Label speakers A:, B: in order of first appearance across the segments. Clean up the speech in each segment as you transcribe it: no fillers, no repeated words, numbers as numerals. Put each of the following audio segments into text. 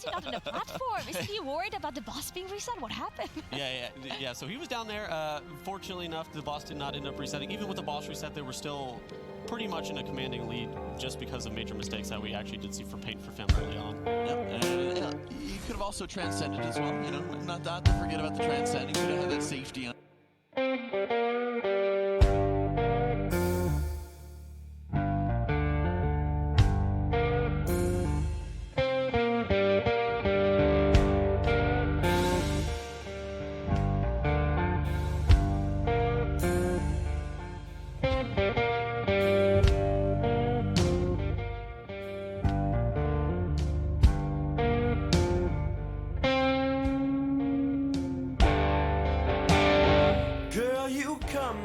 A: is he not on the platform? Is he worried about the bus being reset? What happened?
B: Yeah. So he was down there. Fortunately enough, the boss did not end up resetting. Even with the boss reset, they were still pretty much in a commanding lead just because of major mistakes that we actually did see for Paint for Fem early on.
C: Yep, and you could have also transcended as well. Not to forget about the transcending. Could have had that safety on.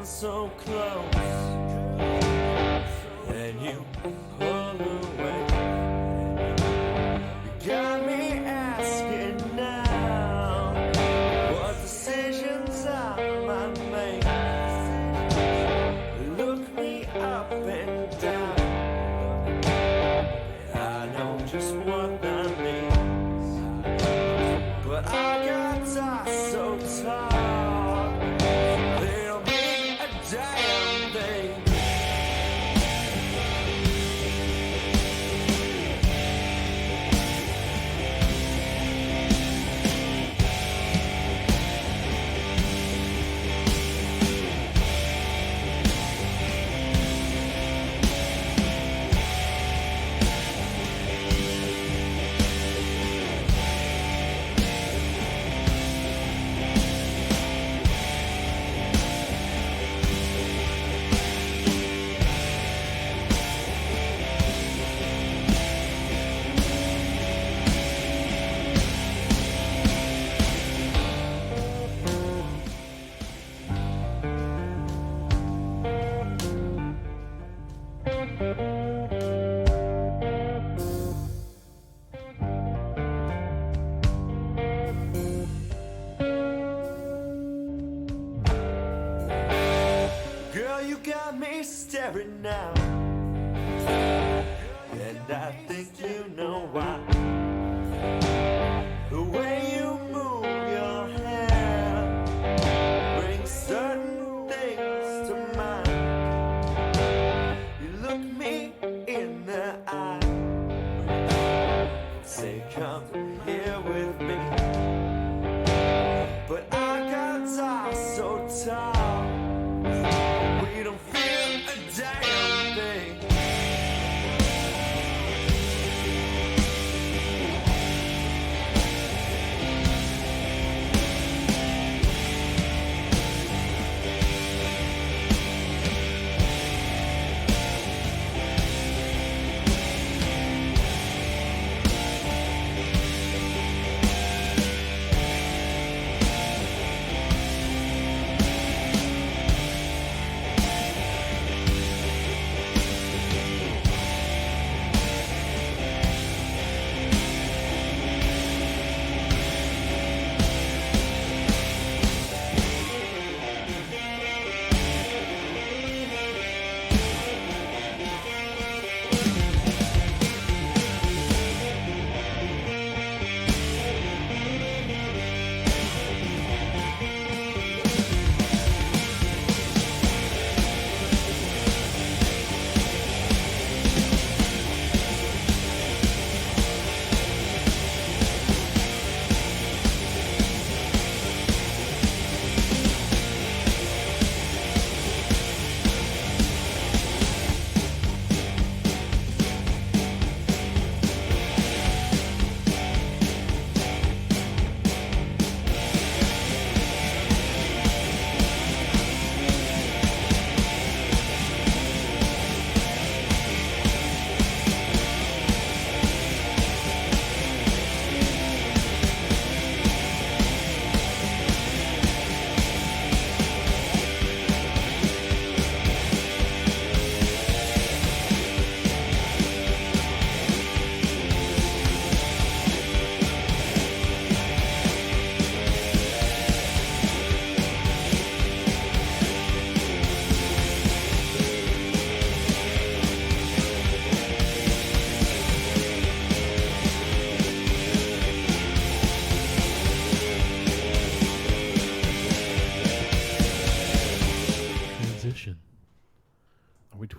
D: So close, and you pull away. You got me asking now what decisions I might make. Look me up and down, I know just what that means, but I got eyes so tired. Damn thing. Girl, you got me staring now, and I think you know why. The way you move your hair brings certain things to mind. You look me in the eye, say come here with me, but I got eyes so tall, we don't feel a damn thing.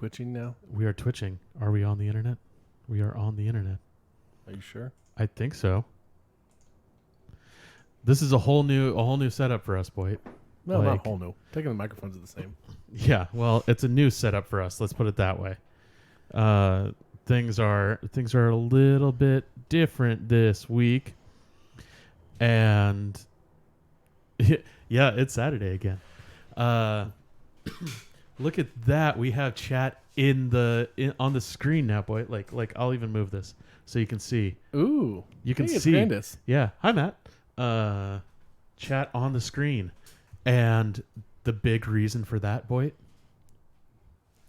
E: twitching now?
F: We are twitching. Are we on the internet? We are on the internet.
E: Are you sure?
F: I think so. This is a whole new setup for us, boy.
E: No,
F: Like-
E: not whole new. Taking the microphones are the same.
F: Yeah, well, it's a new setup for us. Let's put it that way. Things are a little bit different this week, and yeah, it's Saturday again. Look at that. We have chat on the screen now, boy. Like I'll even move this so you can see.
E: Ooh.
F: You can
E: hey, it's
F: see.
E: Candace.
F: Yeah. Hi, Matt. Chat on the screen. And the big reason for that, boy,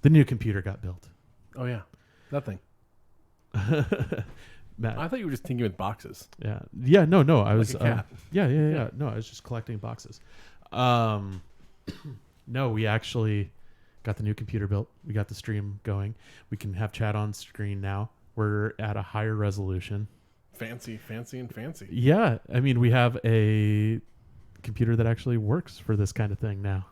F: the new computer got built.
E: Oh, yeah. Nothing.
F: Matt.
E: I thought you were just thinking with boxes.
F: Yeah. Yeah. No. I was.
E: a cat.
F: Yeah. No, I was just collecting boxes. No, we actually got the new computer built. We got the stream going. We can have chat on screen now. We're at a higher resolution.
E: Fancy.
F: Yeah. I mean, we have a computer that actually works for this kind of thing now.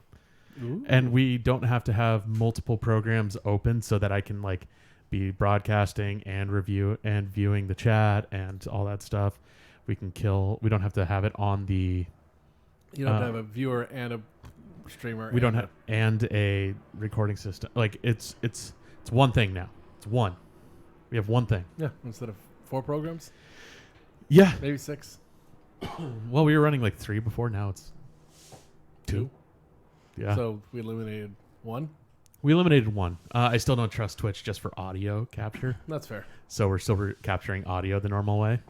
E: Ooh.
F: And we don't have to have multiple programs open so that I can like be broadcasting and viewing the chat and all that stuff. We don't have to have it on the
E: You don't have to have a viewer and a streamer.
F: we don't have and a recording system. Like it's one thing now. It's one. We have one thing.
E: Yeah, instead of 4 programs,
F: Yeah.
E: maybe 6.
F: Well, we were running like 3 before. Now it's 2. Yeah.
E: So we eliminated 1.
F: We eliminated 1. I still don't trust Twitch just for audio capture.
E: That's fair.
F: So we're still capturing audio the normal way.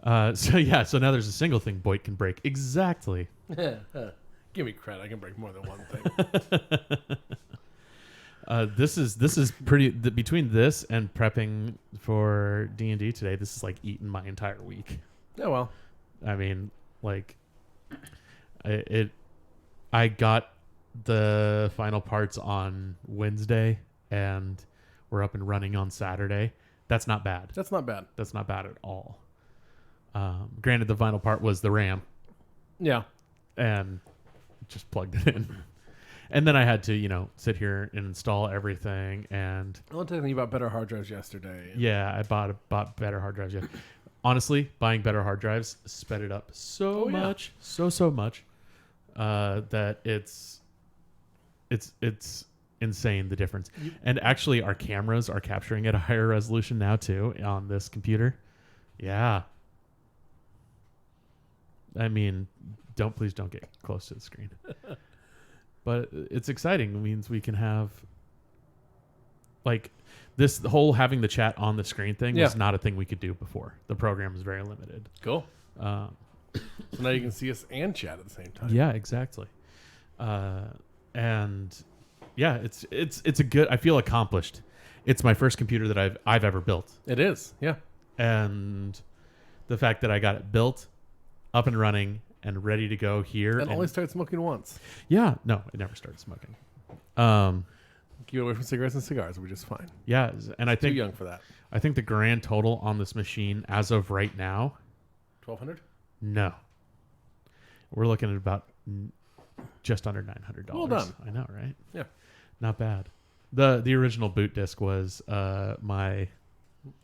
F: So now there's a single thing Boyd can break. Exactly.
E: Give me credit. I can break more than one thing.
F: This is pretty between this and prepping for D&D today. This is like eating my entire week.
E: Yeah, well.
F: I mean, like I got the final parts on Wednesday and we're up and running on Saturday. That's not bad.
E: That's not bad.
F: That's not bad at all. Granted, the final part was the RAM
E: Yeah.
F: and just plugged it in. And then I had to, sit here and install everything. And
E: I want to tell you about better hard drives yesterday.
F: yeah, I bought better hard drives. Yeah. Honestly, buying better hard drives sped it up so much, so much, that it's insane the difference. And actually, our cameras are capturing at a higher resolution now too on this computer. Yeah. I mean, please don't get close to the screen. But it's exciting. It means we can have like this whole having the chat on the screen thing was not a thing we could do before. The program is very limited.
E: Cool. So now you can see us and chat at the same time.
F: Yeah, exactly. And yeah, it's a good. I feel accomplished. It's my first computer that I've ever built,
E: It is. Yeah.
F: and the fact that I got it built, up and running, and ready to go here.
E: And only started smoking once.
F: Yeah, no, I never started smoking.
E: Keep away from cigarettes and cigars. We're just fine.
F: Yeah, and I
E: Too
F: think
E: young for that.
F: I think the grand total on this machine as of right now,
E: 1,200?
F: no, we're looking at about just under $900.
E: Well done.
F: I know, right?
E: Yeah.
F: Not bad. The original boot disc was my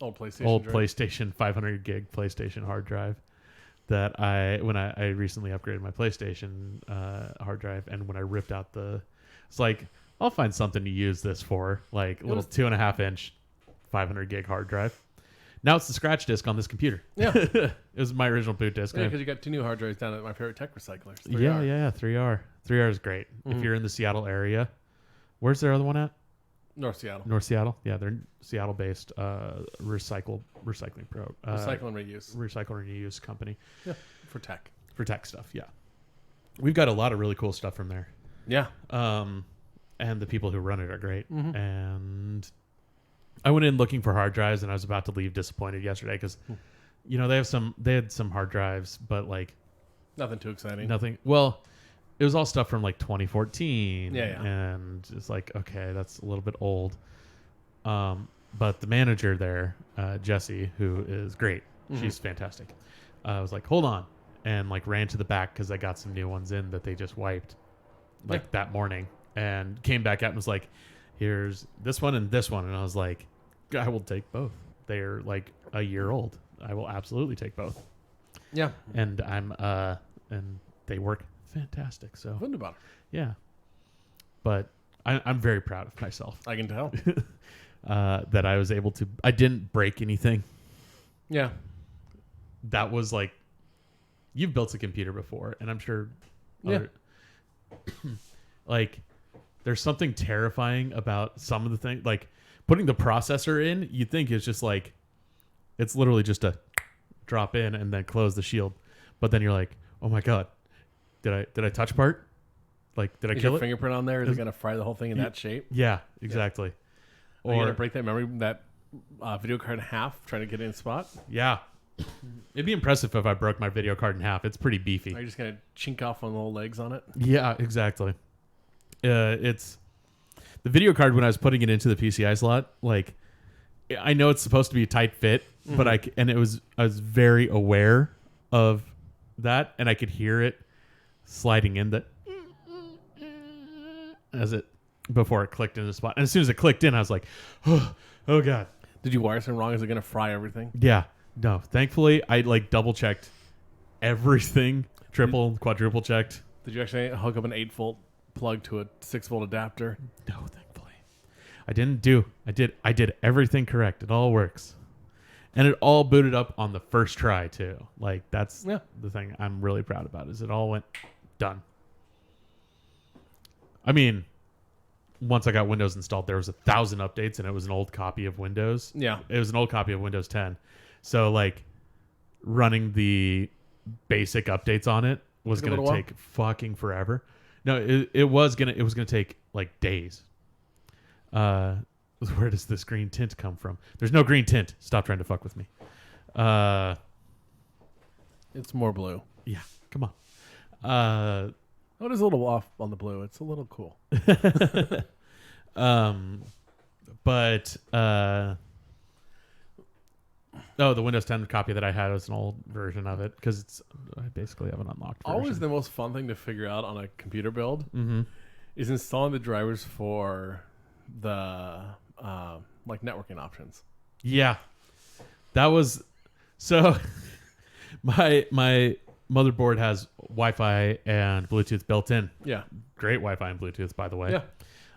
E: Old PlayStation.
F: old
E: drive.
F: PlayStation 500 gig PlayStation hard drive that when I recently upgraded my PlayStation hard drive, and when I ripped out it's like, I'll find something to use this for, like a little 2.5 inch 500 gig hard drive. Now it's the scratch disc on this computer.
E: Yeah.
F: It was my original boot disc.
E: Yeah, because you got 2 new hard drives down at my favorite tech recyclers. 3R.
F: Yeah, 3R. 3R is great. If you're in the Seattle area. Where's their other one at?
E: North Seattle.
F: North Seattle. Yeah, they're Seattle-based recycling pro.
E: Recycle and reuse.
F: Recycle and reuse company.
E: Yeah. For tech.
F: For tech stuff, yeah. We've got a lot of really cool stuff from there.
E: Yeah.
F: And the people who run it are great.
E: Mm-hmm.
F: And I went in looking for hard drives, and I was about to leave disappointed yesterday because, they had some hard drives, but like
E: Nothing too exciting.
F: nothing. Well, it was all stuff from like 2014.
E: Yeah.
F: And it's like, okay, that's a little bit old. But the manager there, Jessie, who is great, she's fantastic. I was like, hold on, and like ran to the back because I got some new ones in that they just wiped that morning, and came back out and was like, here's this one and this one. And I was like, I will take both. They're like a year old. I will absolutely take both.
E: Yeah.
F: And and they work fantastic. So
E: Wunderbar.
F: yeah, but I'm very proud of myself
E: I can tell.
F: that I was able to. I didn't break anything.
E: Yeah.
F: That was like, you've built a computer before, and I'm sure.
E: Yeah.
F: Like, there's something terrifying about some of the things. Like putting the processor in, you think it's just like, it's literally just a drop in and then close the shield, but then you're like, oh my god, did I touch part? Like, did I
E: Is
F: kill
E: your
F: it?
E: fingerprint on there? Is it going to fry the whole thing in that shape?
F: Yeah, exactly.
E: Are you going
F: Or
E: to break that memory, that video card in half, trying to get it in spot?
F: yeah, it'd be impressive if I broke my video card in half. It's pretty beefy.
E: Are you just going to chink off on the little legs on it?
F: Yeah, exactly. It's the video card when I was putting it into the PCI slot. Like, I know it's supposed to be a tight fit, but I was very aware of that, and I could hear it sliding in the as it before it clicked into the spot. And as soon as it clicked in, I was like, oh god.
E: Did you wire something wrong? Is it going to fry everything?
F: Yeah. No. Thankfully, I like double checked everything, triple, quadruple checked.
E: Did you actually hook up an 8-volt plug to a 6-volt adapter?
F: No, thankfully. I did everything correct. It all works. And it all booted up on the first try too. Like, that's the thing I'm really proud about, is it all went done. I mean, once I got Windows installed, there was 1,000 updates, and it was an old copy of Windows.
E: Yeah.
F: It was an old copy of Windows 10. So like, running the basic updates on it was
E: Took a
F: going to
E: little
F: take fucking forever. No, it was gonna take like days. Where does this green tint come from? There's no green tint. Stop trying to fuck with me.
E: It's more blue.
F: Yeah, come on.
E: Oh, it is a little off on the blue. It's a little cool.
F: But the Windows 10 copy that I had was an old version of it, because I basically have an unlocked version.
E: Always the most fun thing to figure out on a computer build is installing the drivers for the like networking options.
F: Yeah, that was so. My motherboard has Wi-Fi and Bluetooth built in.
E: Yeah,
F: Great Wi-Fi and Bluetooth, by the way.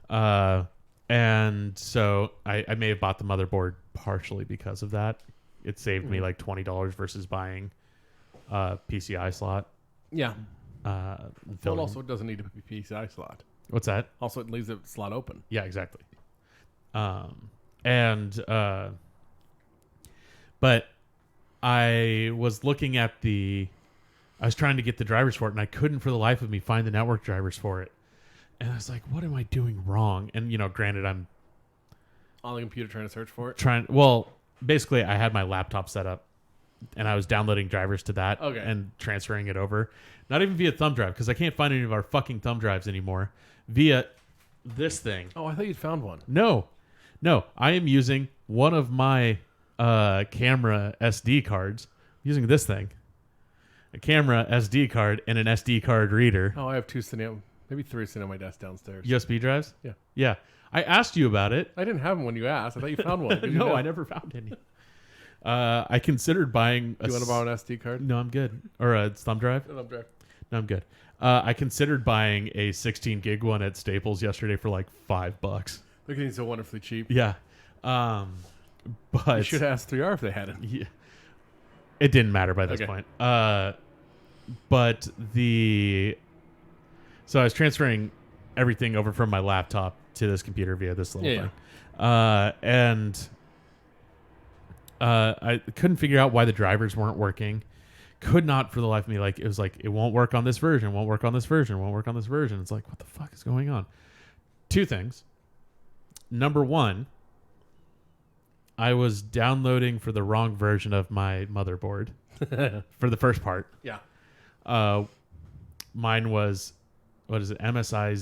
E: yeah.
F: And so I may have bought the motherboard partially because of that. It saved me like $20 versus buying a PCI slot.
E: Yeah.
F: Well,
E: Well, also, it doesn't need to be PCI slot.
F: what's that?
E: Also, it leaves the slot open.
F: Yeah, exactly. But I was looking at I was trying to get the drivers for it, and I couldn't for the life of me find the network drivers for it. And I was like, what am I doing wrong? And, granted, I'm
E: On the computer trying to search for it.
F: basically I had my laptop set up, and I was downloading drivers to that
E: Okay.
F: and transferring it over. Not even via thumb drive, because I can't find any of our fucking thumb drives anymore. Via this thing.
E: Oh, I thought you'd found one.
F: No. I am using one of my camera SD cards. I'm using this thing. A camera SD card and an SD card reader.
E: Oh, I have two sitting, maybe three sitting on my desk downstairs.
F: USB drives?
E: Yeah.
F: Yeah. I asked you about it.
E: I didn't have them when you asked. I thought you found one. Did you
F: No,
E: know?
F: I never found any. I considered buying
E: Do you want to borrow an SD card?
F: No, I'm good. Or a thumb drive?
E: Thumb drive.
F: No, I'm good. I considered buying a 16 gig one at Staples yesterday for like $5.
E: They're getting so wonderfully cheap.
F: Yeah. But
E: You should have asked 3R if they had it.
F: yeah, it didn't matter by this
E: Okay.
F: point. But so I was transferring everything over from my laptop to this computer via this little thing. And I couldn't figure out why the drivers weren't working. Could not for the life of me. Like, it was like, it won't work on this version, won't work on this version, won't work on this version. It's like, what the fuck is going on? Two things. Number one, I was downloading for the wrong version of my motherboard for the first part.
E: Yeah.
F: Mine was, what is it? MSI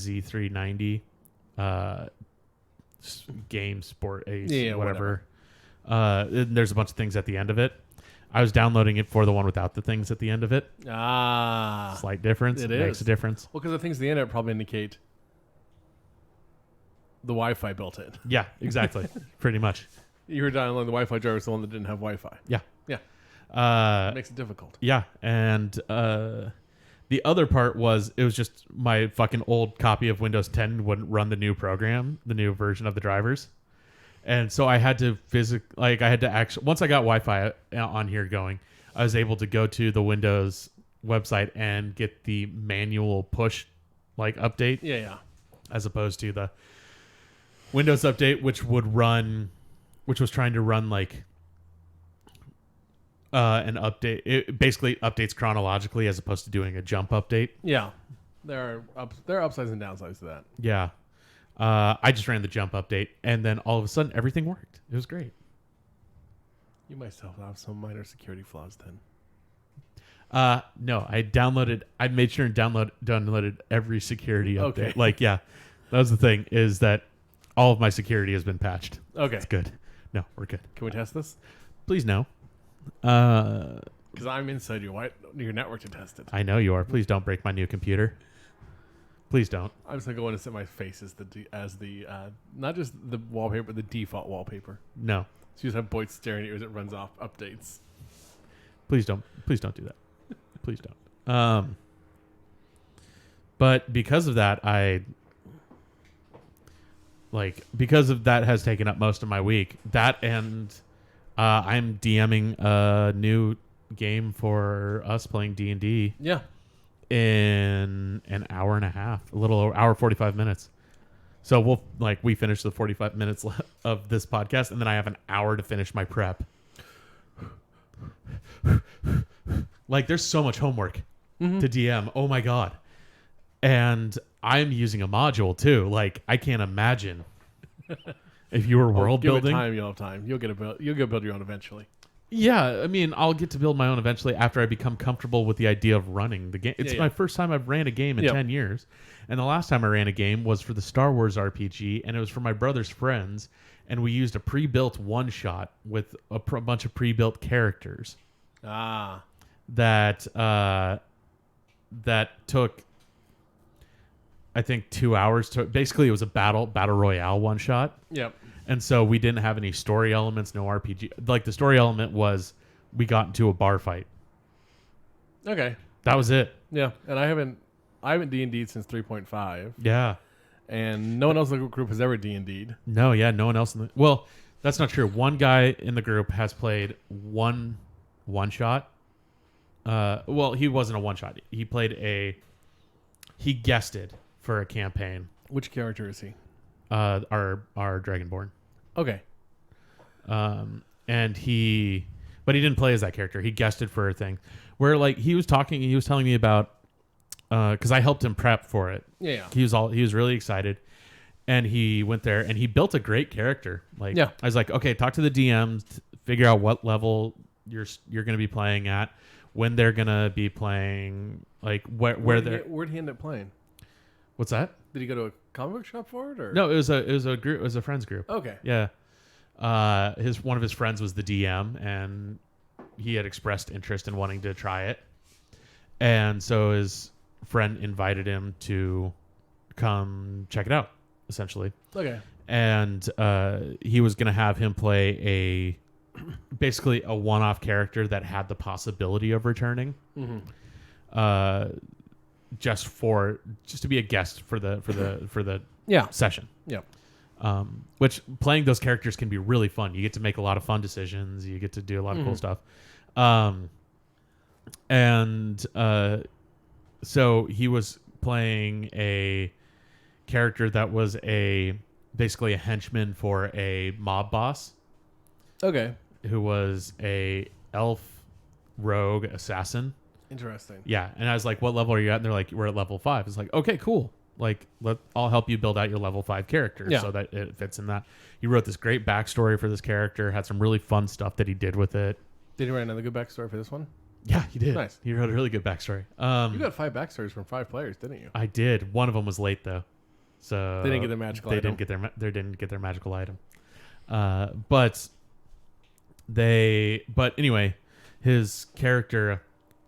F: Z390 Game Sport Ace, whatever. There's a bunch of things at the end of it. I was downloading it for the one without the things at the end of it.
E: Ah.
F: Slight difference.
E: It
F: Makes
E: is.
F: a difference.
E: Well, because the things at the end of it probably indicate the Wi-Fi built in.
F: Yeah, exactly. Pretty much.
E: You were downloading the Wi-Fi driver is the one that didn't have Wi-Fi.
F: Yeah.
E: Yeah. It makes it difficult.
F: Yeah, and the other part was it was just my fucking old copy of Windows 10 wouldn't run the new program, the new version of the drivers, and so I had to actually once I got Wi-Fi on here going, I was able to go to the Windows website and get the manual push update.
E: Yeah.
F: As opposed to the Windows update, which was trying to run an update. It basically updates chronologically as opposed to doing a jump update.
E: Yeah. There are upsides and downsides to that.
F: Yeah. I just ran the jump update, and then all of a sudden everything worked. It was great.
E: You might still have some minor security flaws then.
F: No, I made sure and downloaded every security update.
E: Okay.
F: That was the thing, is that all of my security has been patched.
E: Okay.
F: It's good. No, we're good.
E: Can we test this?
F: Please no.
E: Because I'm inside your network to test it.
F: I know you are. Please don't break my new computer. Please don't.
E: I'm just gonna go in and set my face as the not just the wallpaper, but the default wallpaper.
F: No.
E: So you just have Boyd staring at you as it runs off updates.
F: Please don't do that. Please don't. But because of that, because of that has taken up most of my week. That and I'm DMing a new game for us playing D&D
E: Yeah.
F: in an hour and a half, a little over hour 45 minutes. So we finish the 45 minutes of this podcast, and then I have an hour to finish my prep. There's so much homework to DM. Oh my God. And I'm using a module too. I can't imagine if you were world
E: Give
F: building.
E: it time, you'll have time. You'll go build your own eventually.
F: Yeah, I mean, I'll get to build my own eventually after I become comfortable with the idea of running the game. It's my first time I've ran a game in 10 years. And the last time I ran a game was for the Star Wars RPG, and it was for my brother's friends, and we used a pre-built one-shot with a bunch of pre-built characters. That took, I think, 2 hours to. Basically, it was a battle royale one shot.
E: Yep.
F: And so we didn't have any story elements, no RPG. The story element was we got into a bar fight.
E: Okay.
F: That was it.
E: Yeah, and I haven't D&D'd since 3.5.
F: Yeah.
E: And no one else in the group has ever D&D'd.
F: No, yeah, no one else in the. Well, that's not true. One guy in the group has played one shot. Well, he wasn't a one shot. He he guested for a campaign.
E: Which character is he?
F: Our Dragonborn.
E: Okay.
F: But he didn't play as that character. He guested for a thing where he was telling me about, cause I helped him prep for it.
E: Yeah.
F: He was really excited, and he went there and he built a great character. I was like, okay, talk to the DMs, figure out what level you're going to be playing at, when they're going to be playing, where'd
E: he end up playing?
F: What's that?
E: Did he go to a comic book shop for it, or
F: no? It was a group. It was a friends group.
E: Okay.
F: Yeah. One of his friends was the DM, and he had expressed interest in wanting to try it, and so his friend invited him to come check it out, essentially.
E: Okay.
F: And he was going to have him play basically a one-off character that had the possibility of returning. Mm-hmm. Just to be a guest for the session.
E: Yeah.
F: Which playing those characters can be really fun. You get to make a lot of fun decisions. You get to do a lot of cool stuff. So he was playing a character that was basically a henchman for a mob boss.
E: Okay.
F: Who was a elf rogue assassin.
E: Interesting.
F: Yeah, and I was like, "What level are you at?" And they're like, "We're at level 5." It's like, "Okay, cool. I'll help you build out your level 5 character so that it fits in that." He wrote this great backstory for this character. Had some really fun stuff that he did with it.
E: Did he write another good backstory for this one?
F: Yeah, he did.
E: Nice.
F: He wrote a really good backstory.
E: You got 5 backstories from 5 players, didn't you?
F: I did. One of them was late though, so
E: they didn't get their magical item.
F: They didn't get their magical item. But anyway, his character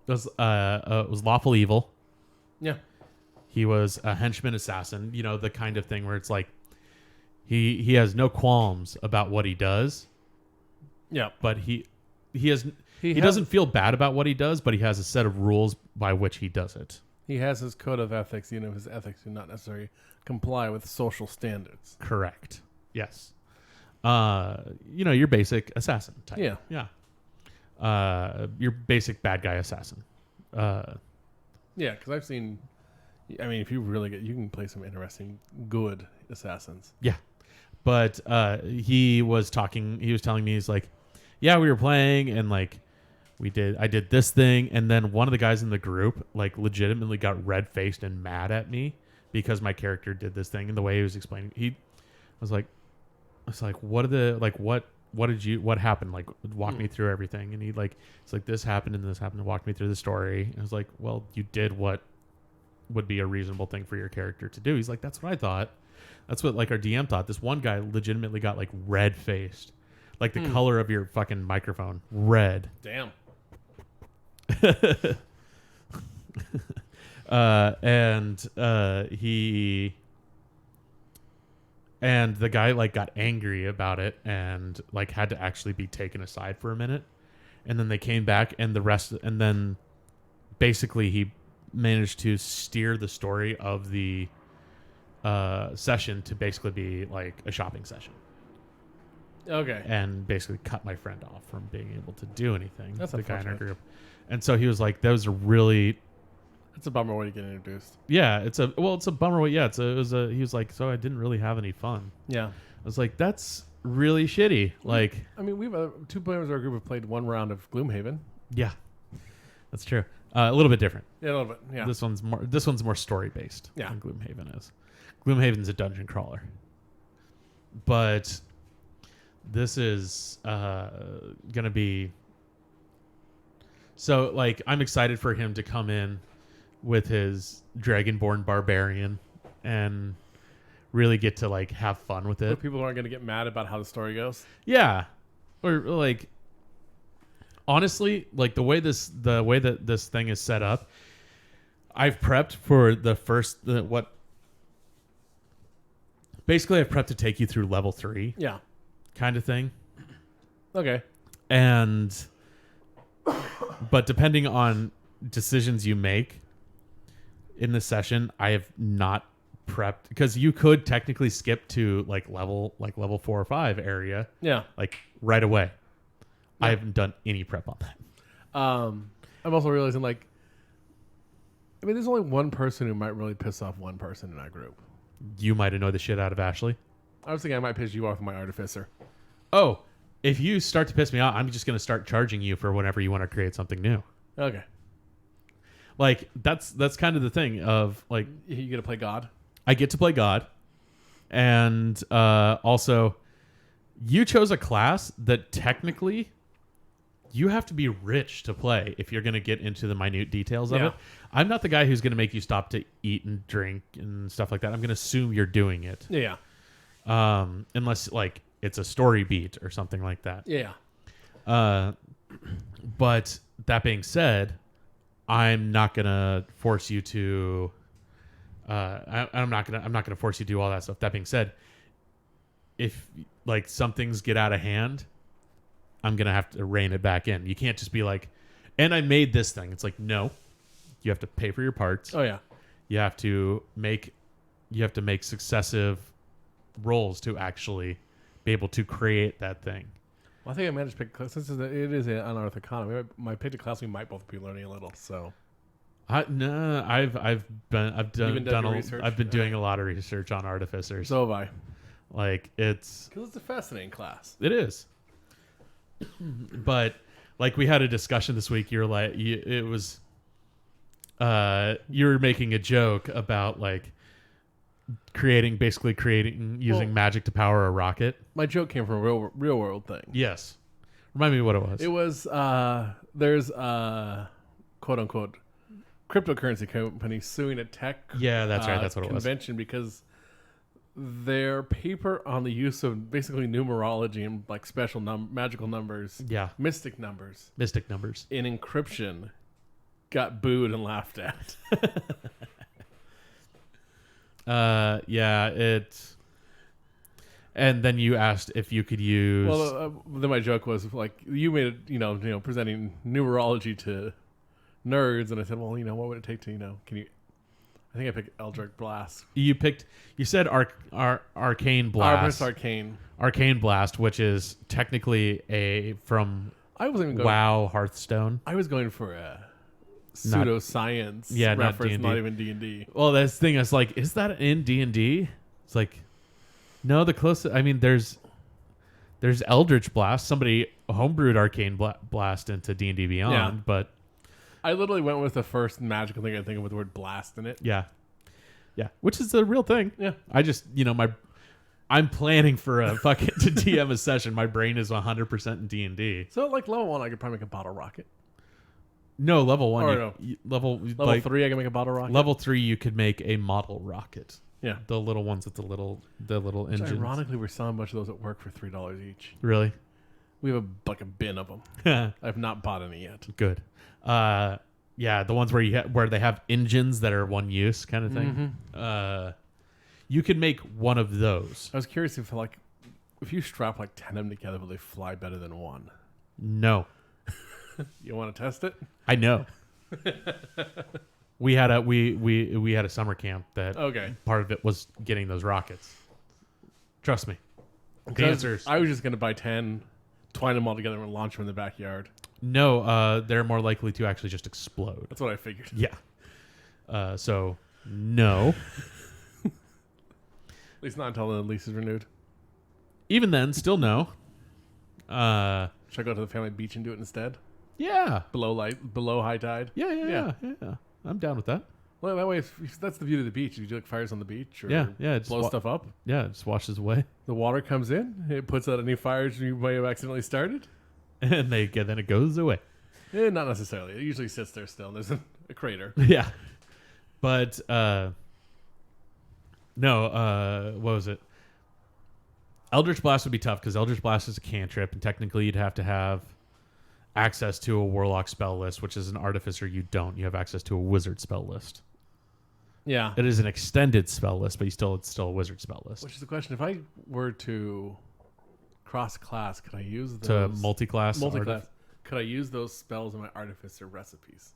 F: was lawful evil.
E: Yeah.
F: He was a henchman assassin, the kind of thing where it's like He has no qualms about what he does,
E: Yeah.
F: but he
E: He
F: doesn't feel bad about what he does, but he has a set of rules by which he does it.
E: He has his code of ethics. His ethics do not necessarily comply with social standards.
F: Correct. Yes. Your basic assassin type.
E: Yeah.
F: Yeah. Your basic bad guy assassin.
E: Yeah, because I've seen. I mean, if you really you can play some interesting, good assassins.
F: Yeah. But he was telling me, he's like, yeah, we were playing and like I did this thing, and then one of the guys in the group like legitimately got red faced and mad at me because my character did this thing, and the way he was explaining, I was like, what happened? Like, walk me through everything. And it's like, this happened and this happened, and walked me through the story. And I was like, well, you did what would be a reasonable thing for your character to do. He's like, that's what I thought. That's what like our DM thought. This one guy legitimately got like red faced, like the color of your fucking microphone, red.
E: Damn.
F: And the guy like got angry about it and like had to actually be taken aside for a minute, and then they came back and then basically he managed to steer the story of the session to basically be like a shopping session.
E: Okay.
F: And basically cut my friend off from being able to do anything.
E: That's
F: the guy in our
E: unfortunate.
F: group. And so he was like, that was a really,
E: It's a bummer when you get introduced.
F: yeah, it's a bummer way. Yeah, he was like, so I didn't really have any fun.
E: Yeah.
F: I was like, that's really shitty. Like,
E: I mean, we've two members of our group have played one round of Gloomhaven.
F: yeah, that's true. A little bit different.
E: Yeah, a little bit. Yeah.
F: This one's more story based
E: Yeah.
F: than Gloomhaven is. Gloomhaven's a dungeon crawler. But this is gonna be, so like I'm excited for him to come in with his Dragonborn barbarian and really get to like have fun with
E: But
F: it.
E: people aren't going to get mad about how the story goes.
F: Yeah. Or like honestly, like the way that this thing is set up, I've prepped for basically I've prepped to take you through level 3
E: Yeah.
F: kind of thing.
E: Okay.
F: But depending on decisions you make in the session, I have not prepped, because you could technically skip to level 4 or 5 area
E: Yeah.
F: like right away.
E: Yeah.
F: I haven't done any prep on that.
E: I'm also realizing there's only one person who might really piss off one person in our group.
F: You might annoy the shit out of Ashley.
E: I was thinking I might piss you off with my artificer.
F: Oh, if you start to piss me off, I'm just going to start charging you for whenever you want to create something new.
E: Okay.
F: Like that's kind of the thing of like,
E: You get to play God?
F: I get to play God, and also you chose a class that technically you have to be rich to play if you're going to get into the minute details of
E: Yeah.
F: it. I'm not the guy who's going to make you stop to eat and drink and stuff like that. I'm going to assume you're doing it.
E: Yeah.
F: Unless like it's a story beat or something like that.
E: Yeah.
F: But that being said, I'm not going to force you to I'm not gonna force you to do all that stuff. That being said, if like some things get out of hand, I'm gonna have to rein it back in. You can't just be like, and I made this thing. It's like, no, you have to pay for your parts.
E: Oh, yeah.
F: You have to make successive rolls to actually be able to create that thing.
E: Well, I think I managed to pick, since it is an unearthed economy, my picked a class we might both be learning a little, so.
F: I've been doing a lot of research on artificers.
E: So have I.
F: Like it's
E: Because it's a fascinating class.
F: It is. But like we had a discussion this week. You were making a joke about like creating using magic to power a rocket.
E: My joke came from a real world thing.
F: Yes. Remind me what it was.
E: It was, there's quote unquote cryptocurrency company suing a tech
F: Yeah, that's right. That's what it was.
E: convention because their paper on the use of basically numerology and like special magical numbers,
F: Yeah.
E: mystic numbers in encryption got booed and laughed at.
F: And then you asked if you could use.
E: Well, then my joke was like you made it, presenting numerology to nerds, and I said, well, what would it take to, can you? I think I picked Eldritch Blast.
F: You said Arcane Blast.
E: Arcane.
F: Arcane Blast, which is technically from
E: I wasn't even going.
F: WoW Hearthstone.
E: I was going for a pseudoscience reference, not even D&D.
F: Well, that's the thing. I was like, is that in D&D? It's like, no, the closest. I mean, there's Eldritch Blast. Somebody homebrewed Arcane Blast into D&D Beyond, but
E: I literally went with the first magical thing I think of with the word blast in it.
F: yeah, which is a real thing.
E: Yeah,
F: I just I'm planning for a fucking to DM a session. My brain is 100% in D&D.
E: So like level 1, I could probably make a bottle rocket.
F: No, level 1.
E: Or
F: level
E: 3, I can make a bottle rocket.
F: Level 3, you could make a model rocket.
E: Yeah,
F: the little ones with the little engines.
E: Ironically, we're selling a bunch of those at work for $3 each.
F: Really?
E: We have a bin of them. I've not bought any yet.
F: Good. Yeah, the ones where they have engines that are one use kind of thing.
E: Mm-hmm.
F: You could make one of those.
E: I was curious if you strap 10 of them together, will they fly better than one?
F: No.
E: You want to test it?
F: I know. we had a summer camp that part of it was getting those rockets. Trust me. The answers.
E: I was just going to buy 10, twine them all together and launch them in the backyard.
F: No, they're more likely to actually just explode.
E: That's what I figured.
F: Yeah. So no.
E: At least not until the lease is renewed.
F: Even then, still no.
E: Should I go to the family beach and do it instead?
F: Yeah.
E: Below high tide?
F: Yeah. I'm down with that.
E: Well, that way, that's the beauty of the beach. You do fires on the beach or blow stuff up.
F: Yeah, it just washes away.
E: The water comes in. It puts out any fires you may have accidentally started.
F: And then it goes away.
E: Not necessarily. It usually sits there still. And there's a crater.
F: Yeah. But, no, what was it? Eldritch Blast would be tough because Eldritch Blast is a cantrip, and technically you'd have to have access to a Warlock spell list, which is an Artificer you don't. You have access to a Wizard spell list.
E: Yeah.
F: It is an extended spell list, but it's still a Wizard spell list.
E: Which is the question. If I were to cross-class, could I use those?
F: To multi-class?
E: Could I use those spells in my Artificer recipes?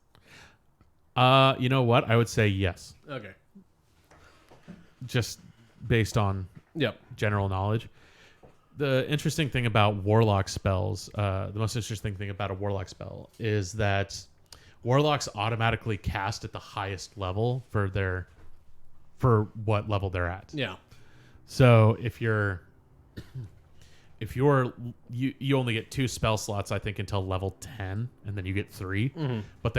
F: You know what? I would say yes.
E: Okay.
F: Just based on general knowledge. The interesting thing about Warlock spells, the most interesting thing about a Warlock spell is that Warlocks automatically cast at the highest level for what level they're at.
E: Yeah.
F: So if you only get 2 spell slots, I think, until level 10, and then you get 3. Mm-hmm. But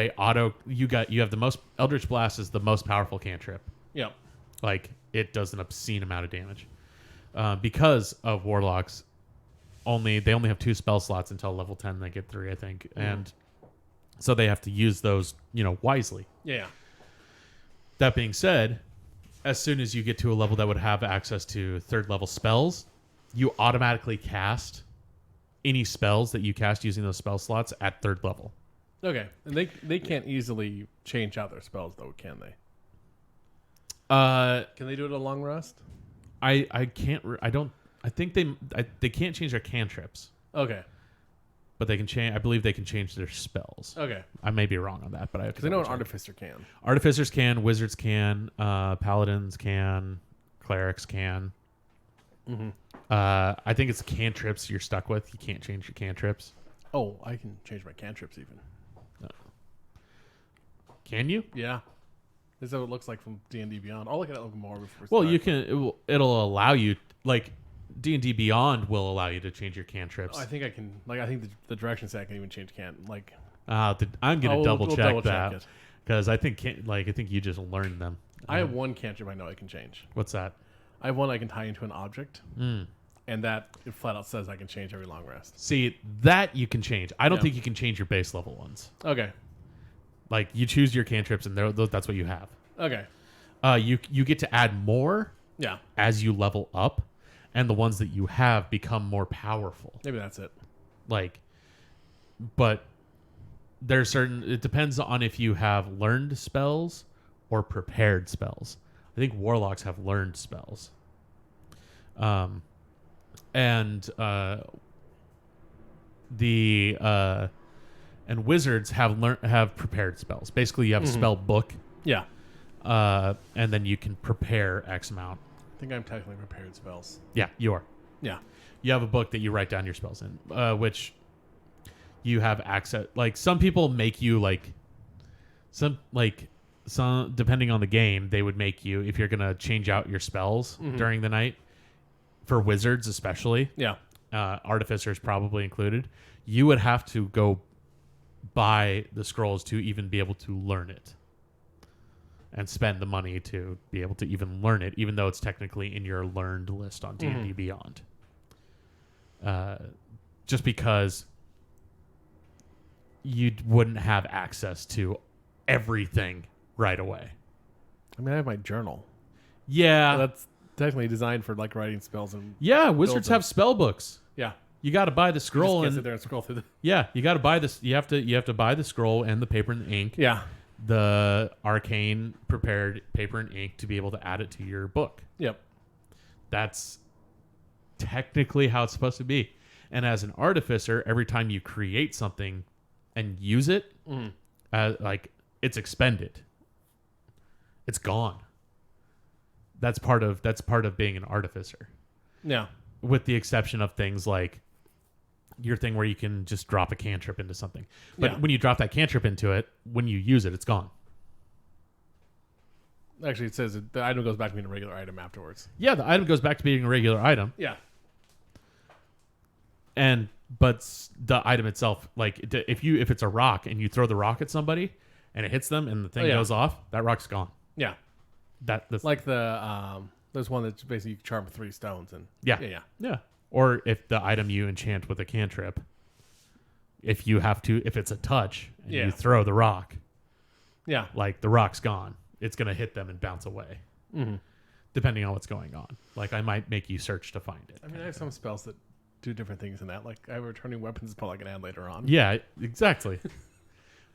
F: you have the most. Eldritch Blast is the most powerful cantrip.
E: Yeah.
F: Like, it does an obscene amount of damage. Because of Warlocks, they only have 2 spell slots until level 10. They get 3, I think, and so they have to use those, wisely.
E: Yeah.
F: That being said, as soon as you get to a level that would have access to 3rd level spells, you automatically cast any spells that you cast using those spell slots at 3rd level. Okay,
E: and they can't easily change out their spells, though, can they? Can they do it a long rest?
F: I can't. I think they can't change their cantrips.
E: Okay.
F: But they can change. I believe they can change their spells.
E: Okay.
F: I may be wrong on that, but
E: because I know an Artificer can.
F: Artificers can. Wizards can. Paladins can. Clerics can. Mm-hmm. I think it's cantrips you're stuck with. You can't change your cantrips.
E: Oh, I can change my cantrips even.
F: Can you?
E: Yeah. This is what it looks like from D&D Beyond. I'll look at it a little more before.
F: Well, you can. It'll allow you, like, D&D Beyond will allow you to change your cantrips.
E: I think I can. Like, I think the direction set I can even change Like,
F: I'm gonna double check that because I think you just learned them.
E: I have one cantrip I know I can change.
F: What's that?
E: I have one I can tie into an object, and that it flat out says I can change every long rest.
F: See, that you can change. I don't think you can change your base level ones.
E: Okay.
F: Like, you choose your cantrips, and that's what you have.
E: Okay.
F: You get to add more.
E: Yeah. As
F: you level up, and the ones that you have become more powerful.
E: Maybe that's it.
F: Like, but there's certain. It depends on if you have learned spells or prepared spells. I think Warlocks have learned spells. and and wizards have prepared spells. Basically, you have a spell book,
E: Yeah.
F: and then you can prepare X amount.
E: I think I'm technically prepared spells.
F: Yeah, you are.
E: Yeah.
F: You have a book that you write down your spells in, which you have access. Like some people make you some depending on the game, they would make you, if you're gonna change out your spells during the night, for wizards especially.
E: Yeah.
F: Artificers probably included. You would have to go buy the scrolls to even be able to learn it, and spend the money to be able to even learn it, even though it's technically in your learned list on D&D Beyond. Just because you wouldn't have access to everything right away.
E: I mean, I have my journal.
F: Yeah.
E: That's technically designed for like writing spells and
F: Yeah, wizards
E: build
F: have spell books.
E: yeah.
F: You got to buy the
E: You
F: scroll
E: just can't
F: and
E: sit there and scroll through the
F: yeah, you got to buy this. You have to buy the scroll and the paper and the ink.
E: yeah.
F: The arcane prepared paper and ink to be able to add it to your book.
E: Yep.
F: That's technically how it's supposed to be. And as an artificer, every time you create something and use it, it's expended. It's gone. That's part of being an artificer.
E: Yeah.
F: With the exception of things like your thing where you can just drop a cantrip into something. But
E: Yeah.
F: when you drop that cantrip into it, when you use it, it's gone.
E: Actually, it says the item goes back to being a regular item afterwards.
F: Yeah, the item goes back to being a regular item.
E: Yeah.
F: But the item itself, like if it's a rock and you throw the rock at somebody and it hits them and the thing goes off, that rock's gone.
E: Yeah.
F: That's
E: Like the there's one that's basically you can charm 3 stones and
F: yeah. Or if the item you enchant with a cantrip, if it's a touch and you throw the rock,
E: yeah.
F: like the rock's gone. It's gonna hit them and bounce away, depending on what's going on. Like I might make you search to find it.
E: I mean, I have some spells that do different things than that. Like I have a returning weapons spell I can add later on.
F: Yeah, exactly.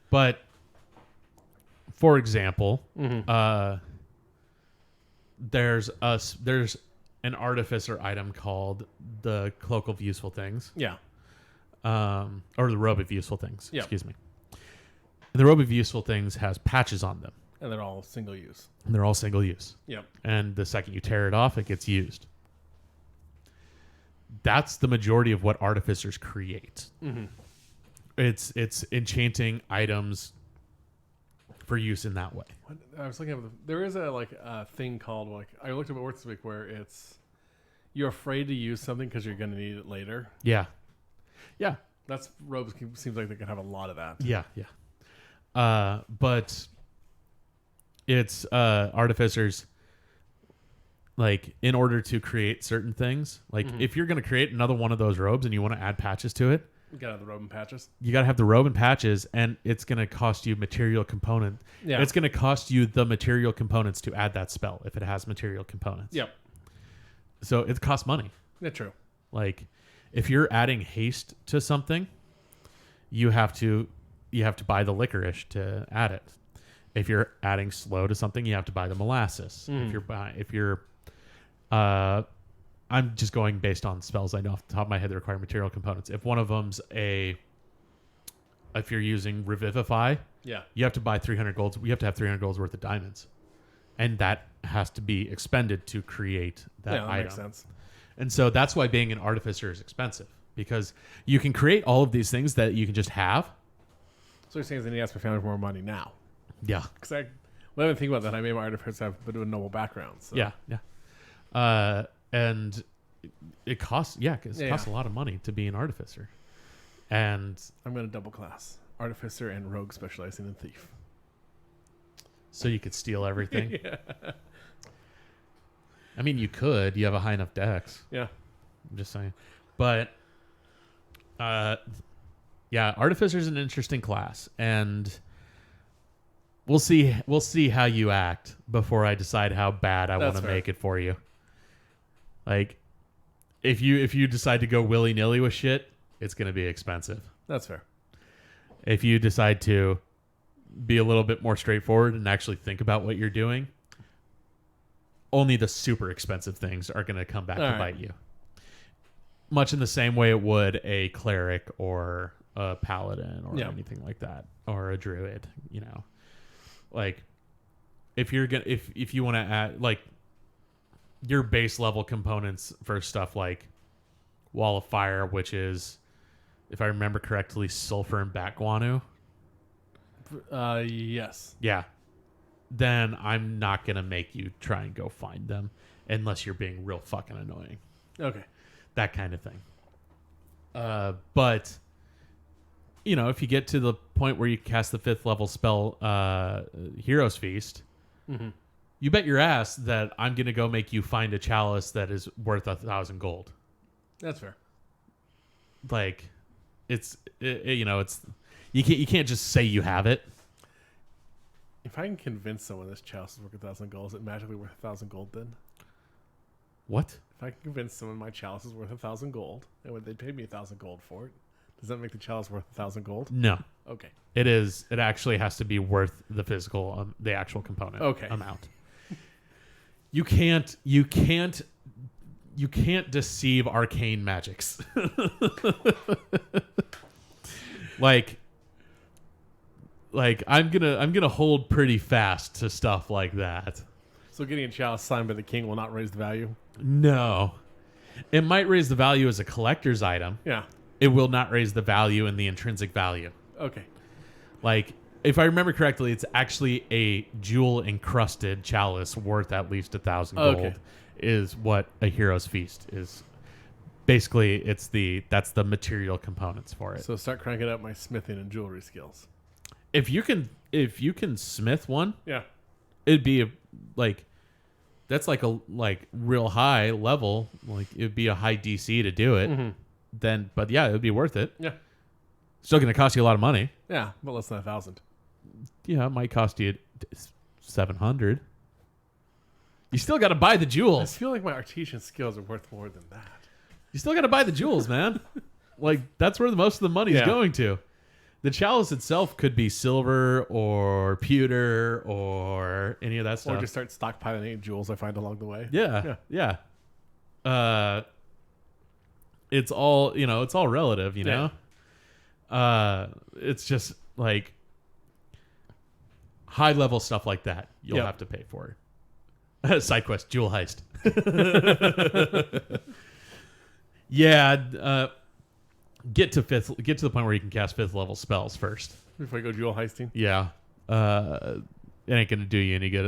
F: But for example, there's an artificer item called the Cloak of Useful Things.
E: Yeah.
F: Or the Robe of Useful Things.
E: Yep.
F: Excuse me. And the Robe of Useful Things has patches on them.
E: And they're all single use.
F: And they're all single use.
E: Yep.
F: And the second you tear it off, it gets used. That's the majority of what artificers create. It's enchanting items for use in that way.
E: What, I was looking at there is a thing called I looked up at work this week where it's you're afraid to use something because you're going to need it later.
F: Yeah.
E: That's robes seems like they can have a lot of that.
F: Yeah. But it's artificers, like in order to create certain things, like if you're going to create another one of those robes and you want to add patches to it,
E: You gotta have the robe and patches.
F: You got to have the robe and patches, and it's going to cost you material component.
E: Yeah.
F: It's going to cost you the material components to add that spell if it has material components.
E: Yep.
F: So it costs money.
E: Yeah, true.
F: Like if you're adding haste to something, you have to buy the licorice to add it. If you're adding slow to something, you have to buy the molasses. If you're I'm just going based on spells I know off the top of my head that require material components. If one of them's if you're using Revivify,
E: Yeah.
F: you have to buy 300 golds. You have to have 300 golds worth of diamonds, and that has to be expended to create that
E: Yeah, that
F: item.
E: makes sense.
F: And so that's why being an artificer is expensive, because you can create all of these things that you can just have.
E: So you're saying they need to ask my family for more money now?
F: Yeah.
E: Because I didn't think about that. I made my artificers have a bit of a noble background. So.
F: Yeah. And it costs, costs a lot of money to be an artificer. And
E: I'm going to double class artificer and rogue specializing in thief.
F: so you could steal everything. I mean, you could. You have a high enough dex.
E: Yeah.
F: I'm just saying. But, artificer's an interesting class, and we'll see how you act before I decide how bad I want
E: That's
F: to
E: fair.
F: make it for you. Like, if you decide to go willy-nilly with shit, it's going to be expensive.
E: That's fair.
F: If you decide to be a little bit more straightforward and actually think about what you're doing, only the super expensive things are going to come back
E: All
F: to
E: right.
F: bite you. much in the same way it would a cleric or a paladin or
E: Yeah.
F: anything like that, or a druid. Like if you're gonna if you want to add like your base level components for stuff like Wall of Fire, which is, if I remember correctly, sulfur and bat guano.
E: Yes.
F: Yeah. Then I'm not going to make you try and go find them unless you're being real fucking annoying.
E: Okay.
F: That kind of thing. But, if you get to the point where you cast the 5th level spell, Hero's Feast, you bet your ass that I'm going to go make you find a chalice that is worth 1,000 gold.
E: That's fair.
F: Like, it's you can't just say you have it.
E: If I can convince someone this chalice is worth 1,000 gold, is it magically worth 1,000 gold then?
F: What?
E: If I can convince someone my chalice is worth 1,000 gold, and would they pay me 1,000 gold for it? Does that make the chalice worth 1,000 gold?
F: No.
E: Okay.
F: It is. It actually has to be worth the physical, the actual component amount. You can't deceive arcane magics. like I'm gonna hold pretty fast to stuff like that.
E: So getting a chalice signed by the king will not raise the value?
F: No. It might raise the value as a collector's item.
E: Yeah.
F: It will not raise the value in the intrinsic value.
E: Okay.
F: Like, if I remember correctly, it's actually a jewel encrusted chalice worth at least 1,000 gold. Is what a Hero's Feast is. Basically, that's the material components for it.
E: So start cranking up my smithing and jewelry skills.
F: If you can smith one,
E: Yeah.
F: it'd be that's a real high level. Like, it'd be a high DC to do it. Then, but yeah, it would be worth it.
E: Yeah.
F: Still going to cost you a lot of money.
E: Yeah, but less than 1,000.
F: Yeah, it might cost you 700. You still got to buy the
E: I
F: jewels.
E: feel like my artisan skills are worth more than that.
F: You still got to buy the jewels, man. That's where most of the money is
E: Yeah.
F: going to. The chalice itself could be silver or pewter or any of that stuff.
E: Or just start stockpiling any jewels I find along the way.
F: Yeah. It's all, it's all relative, know? It's just like high level stuff like that. You'll have to pay for it. Side quest, jewel heist. Yeah. Get to the point where you can cast 5th level spells first.
E: Before I go jewel heisting?
F: Yeah. It ain't going to do you any good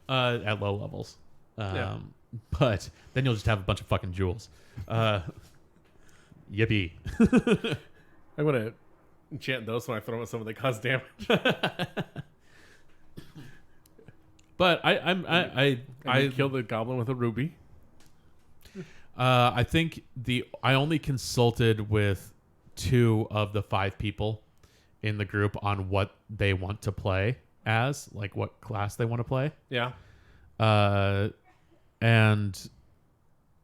F: at low levels. But then you'll just have a bunch of fucking jewels. Yippee.
E: I'm going to enchant those when I throw them at someone that cause damage.
F: But I
E: killed the goblin with a ruby.
F: I think I only consulted with 2 of the 5 people in the group on what they want to play as, like what class they want to play.
E: Yeah.
F: And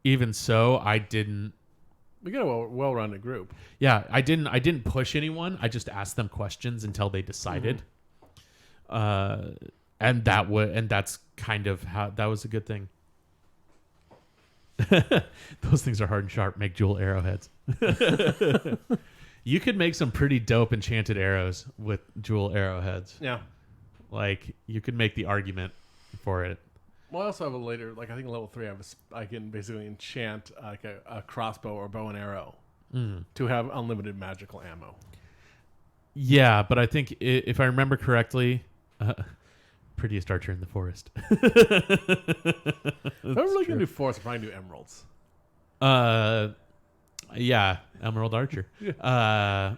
F: even so, I didn't.
E: We got a well-rounded group.
F: Yeah, I didn't push anyone. I just asked them questions until they decided. And that's kind of how that was a good thing. Those things are hard and sharp. Make jewel arrowheads. You could make some pretty dope enchanted arrows with jewel arrowheads.
E: Yeah.
F: Like, you could make the argument for it.
E: Well, I also have a later, I think level 3, I can basically enchant like a crossbow or bow and arrow to have unlimited magical ammo.
F: Yeah, but I think if I remember correctly, prettiest archer in the forest.
E: I'm really going to do forest, I'm probably do emeralds.
F: Yeah, emerald archer.
E: Yeah.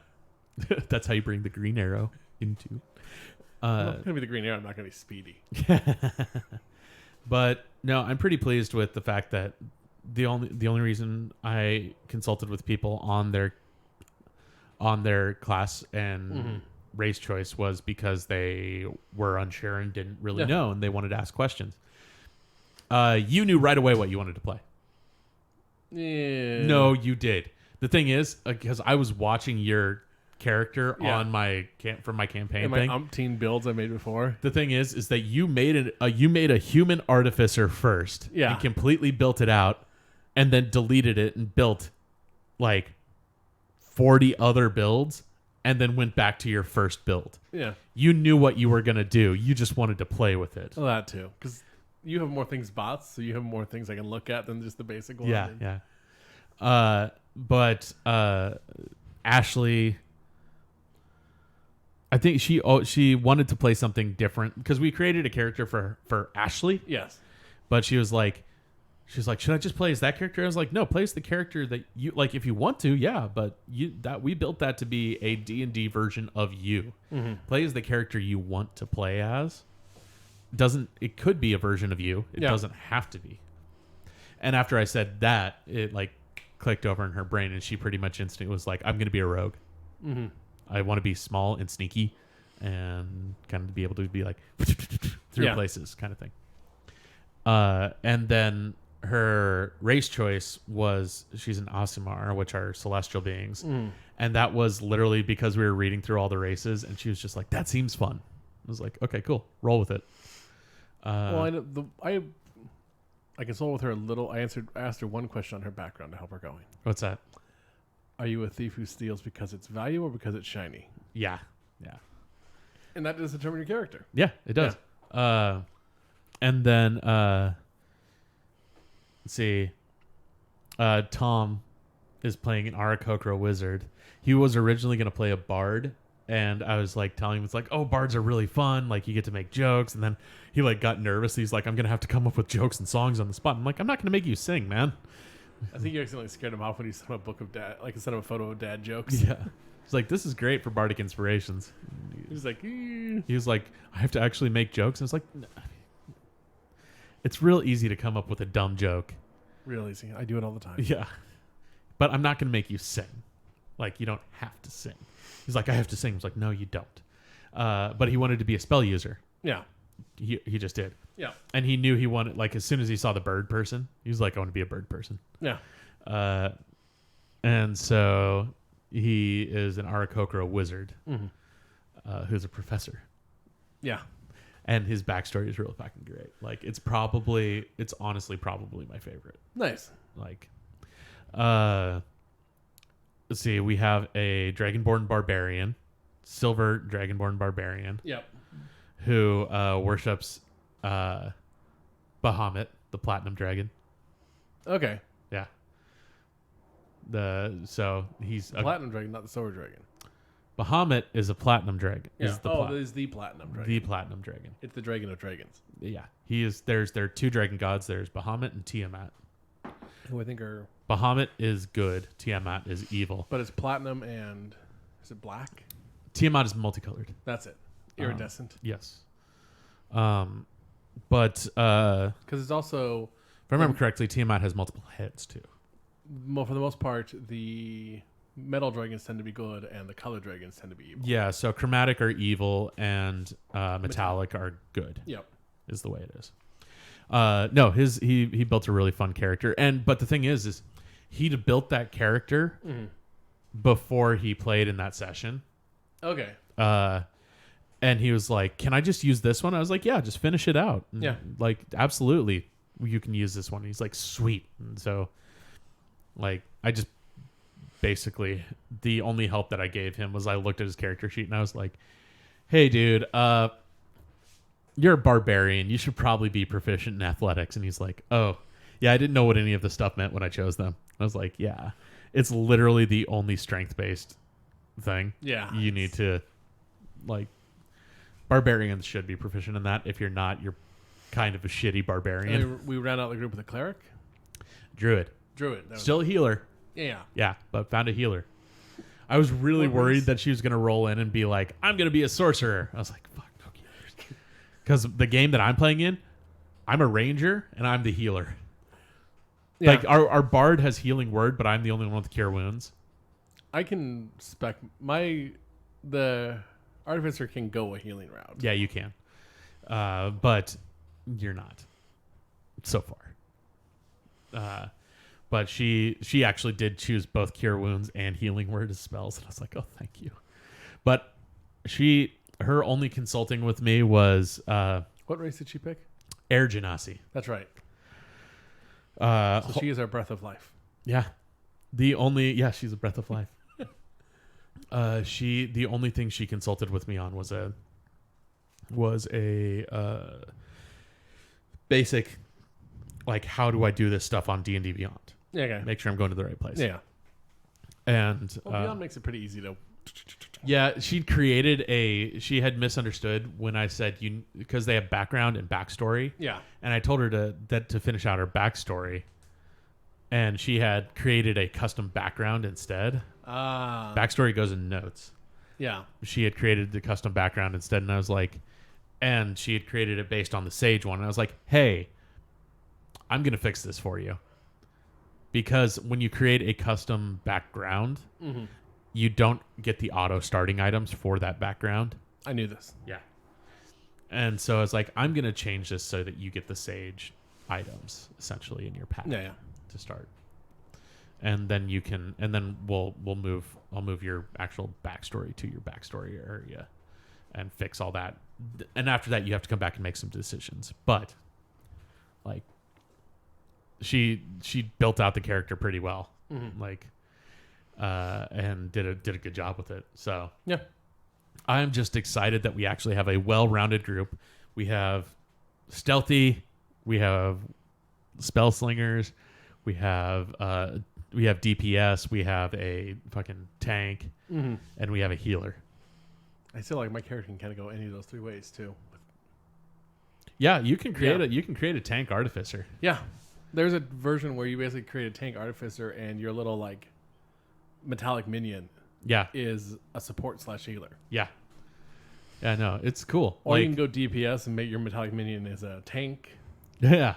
F: That's how you bring the green arrow into.
E: I'm not going to be the green arrow, I'm not going to be speedy.
F: But no, I'm pretty pleased with the fact that the only reason I consulted with people on their class and race choice was because they were unsure and didn't really know, and they wanted to ask questions. You knew right away what you wanted to play.
E: Yeah.
F: No, you did. The thing is, because I was watching your character on from my campaign
E: and my
F: thing.
E: umpteen builds I made before.
F: The thing is that you made a human artificer first, and completely built it out, and then deleted it and built like 40 other builds and then went back to your first build.
E: Yeah.
F: You knew what you were going to do. You just wanted to play with it.
E: Well, that too. Because you have more things bots, so you have more things I can look at than just the basic one.
F: Yeah. But Ashley, I think she wanted to play something different because we created a character for Ashley.
E: Yes.
F: But she's like, should I just play as that character? I was like, no, play as the character that you like. If you want to, yeah. But we built that to be a D&D version of you. Mm-hmm. Play as the character you want to play as. It could be a version of you. It doesn't have to be. And after I said that, it like clicked over in her brain, and she pretty much instantly was like, I'm going to be a rogue. Mm-hmm. I want to be small and sneaky and kind of be able to be like through places kind of thing. And then her race choice was she's an Aasimar, which are celestial beings. Mm. And that was literally because we were reading through all the races, and she was just like, that seems fun. I was like, okay, cool. Roll with it.
E: Well, I consulted with her a little. I asked her one question on her background to help her going.
F: What's that?
E: Are you a thief who steals because it's value or because it's shiny?
F: Yeah.
E: And that does determine your character.
F: Yeah, it does. Yeah. And then let's see. Tom is playing an Aarakocra wizard. He was originally going to play a bard, and I was like telling him, it's like, oh, bards are really fun. Like, you get to make jokes. And then he like got nervous. He's like, I'm going to have to come up with jokes and songs on the spot. I'm like, I'm not going to make you sing, man.
E: I think you accidentally scared him off when he sent him a book of dad, like instead of a photo of dad jokes.
F: Yeah. He's like, this is great for bardic inspirations.
E: He's like,
F: He was like, I have to actually make jokes. And it's like, it's real easy to come up with a dumb joke.
E: Real easy. I do it all the time.
F: Yeah. But I'm not going to make you sing. Like, you don't have to sing. He's like, I have to sing. I was like, no, you don't. But he wanted to be a spell user.
E: Yeah.
F: He just did.
E: Yeah.
F: And he knew he wanted, like, as soon as he saw the bird person, he was like, I want to be a bird person.
E: Yeah.
F: And so he is an Aarakocra wizard who's a professor. Yeah. And his backstory is really fucking great. Like, it's honestly probably my favorite.
E: Nice.
F: Like, let's see, we have a Dragonborn barbarian, silver Dragonborn barbarian.
E: Yep.
F: Who worships Bahamut, the platinum dragon.
E: Okay.
F: Yeah. So he's
E: the platinum dragon, not the silver dragon.
F: Bahamut is a platinum dragon.
E: Yeah. It is the platinum dragon.
F: The platinum dragon.
E: It's the dragon of dragons.
F: Yeah. There are two dragon gods. There's Bahamut and Tiamat.
E: Who I think are...
F: Bahamut is good. Tiamat is evil.
E: But it's platinum and... Is it black?
F: Tiamat is multicolored.
E: That's it. Iridescent.
F: Yes. But...
E: Because it's also...
F: If I remember correctly, Tiamat has multiple heads, too.
E: For the most part, the metal dragons tend to be good, and the color dragons tend to be evil.
F: Yeah, so chromatic are evil, and metallic are good.
E: Yep.
F: Is the way it is. No, he built a really fun character. But the thing is he built that character before he played in that session.
E: Okay.
F: And he was like, can I just use this one? I was like, yeah, just finish it out. And
E: yeah.
F: Like, absolutely, you can use this one. And he's like, sweet. And so, like, I just basically, the only help that I gave him was I looked at his character sheet and I was like, hey, dude, you're a barbarian. You should probably be proficient in athletics. And he's like, oh, yeah, I didn't know what any of the stuff meant when I chose them. I was like, yeah, it's literally the only strength-based thing.
E: Yeah.
F: You need to, like, barbarians should be proficient in that. If you're not, you're kind of a shitty barbarian.
E: We ran out the group with a cleric?
F: Druid. Still a healer.
E: Yeah.
F: Yeah, but found a healer. I was really worried that she was going to roll in and be like, I'm going to be a sorcerer. I was like, fuck, no healers. Because the game that I'm playing in, I'm a ranger and I'm the healer. Yeah. Like, our bard has healing word, but I'm the only one with cure wounds.
E: I can spec... The artificer can go a healing route.
F: Yeah, you can. But you're not. So far. But she actually did choose both cure wounds and healing word as spells, and I was like, oh, thank you. But her only consulting with me was
E: what race did she pick?
F: Air Genasi.
E: That's right. So she is our breath of life.
F: Yeah. She's a breath of life. The only thing she consulted with me on was a basic, like, how do I do this stuff on D&D Beyond?
E: Yeah, okay.
F: Make sure I'm going to the right place.
E: Yeah.
F: And
E: Well, Beyond makes it pretty easy to.
F: yeah, she had misunderstood when I said because they have background and backstory.
E: Yeah.
F: And I told her to finish out her backstory, and she had created a custom background instead. Backstory goes in notes.
E: Yeah.
F: She had created the custom background instead, and I was like, and she had created it based on the Sage one, and I was like, hey, I'm gonna fix this for you, because when you create a custom background, you don't get the auto starting items for that background.
E: I knew this.
F: Yeah. And so I was like, I'm gonna change this so that you get the Sage items essentially in your pack
E: Yeah.
F: to start. And then you can, and then I'll move your actual backstory to your backstory area and fix all that. And after that, you have to come back and make some decisions. But like, she built out the character pretty well, like, and did a good job with it. So
E: Yeah.
F: I'm just excited that we actually have a well-rounded group. We have stealthy, we have spell slingers, we have DPS, we have a fucking tank, and we have a healer.
E: I feel like my character can kind of go any of those three ways too.
F: Yeah, you can create a tank artificer.
E: Yeah. There's a version where you basically create a tank artificer and your little like metallic minion
F: Yeah,
E: is a support / healer.
F: yeah, no, it's cool.
E: Or
F: Like,
E: you can go DPS and make your metallic minion as a tank.
F: yeah,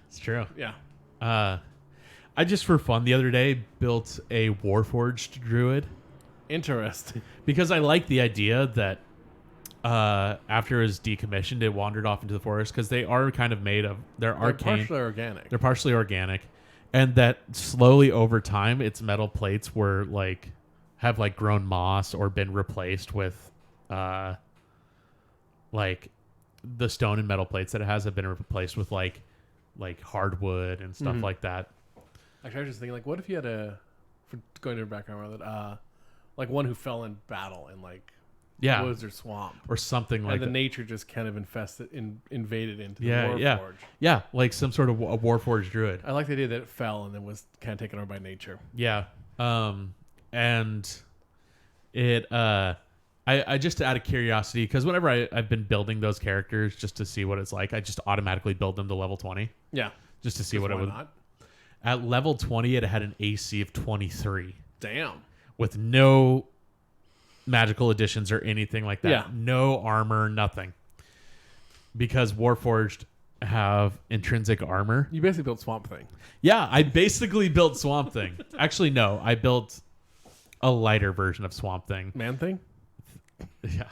F: it's true.
E: Yeah.
F: I just for fun the other day built a Warforged druid
E: Interesting.
F: because I like the idea that after it was decommissioned, it wandered off into the forest because they are kind of made of they're arcane.
E: Partially organic.
F: They're partially organic, and that slowly over time, its metal plates were like have like grown moss or been replaced with like the stone and metal plates that it has have been replaced with like hardwood and stuff like that.
E: Actually, I was just thinking, like, what if you had for going to your background with it, like one who fell in battle in like woods or swamp,
F: or something like
E: and the
F: that.
E: nature just kind of invaded into the
F: Yeah,
E: Warforge.
F: like some sort of a Warforged druid.
E: I like the idea that it fell and then was kind of taken over by nature.
F: Yeah. And it, I just out of curiosity, because whenever I've been building those characters just to see what it's like, I just automatically build them to level 20
E: Yeah.
F: just to see what it
E: Why
F: would.
E: not?
F: At level 20, it had an AC of 23
E: Damn.
F: with no magical additions or anything like that.
E: Yeah.
F: No armor, nothing. Because Warforged have intrinsic armor.
E: You basically built Swamp Thing.
F: Yeah, I basically built Swamp Thing. Actually, no, I built a lighter version of Swamp Thing.
E: Man Thing?
F: Yeah.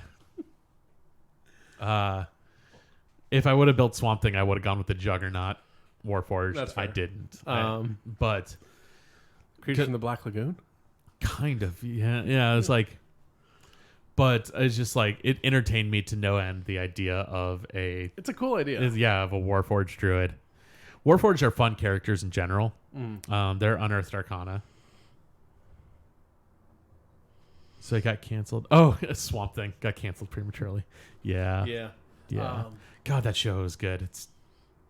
F: If I would have built Swamp Thing, I would have gone with the Juggernaut Warforged.
E: That's fair.
F: I didn't.
E: But Creature from the Black Lagoon?
F: Kind of. Yeah. It's like, but it's just like it entertained me to no end. The idea of
E: It's a cool idea.
F: of a Warforged druid. Warforged are fun characters in general. They're unearthed arcana. So it got canceled. Oh, Swamp Thing got canceled prematurely. Yeah.
E: Yeah.
F: God, that show is good. It's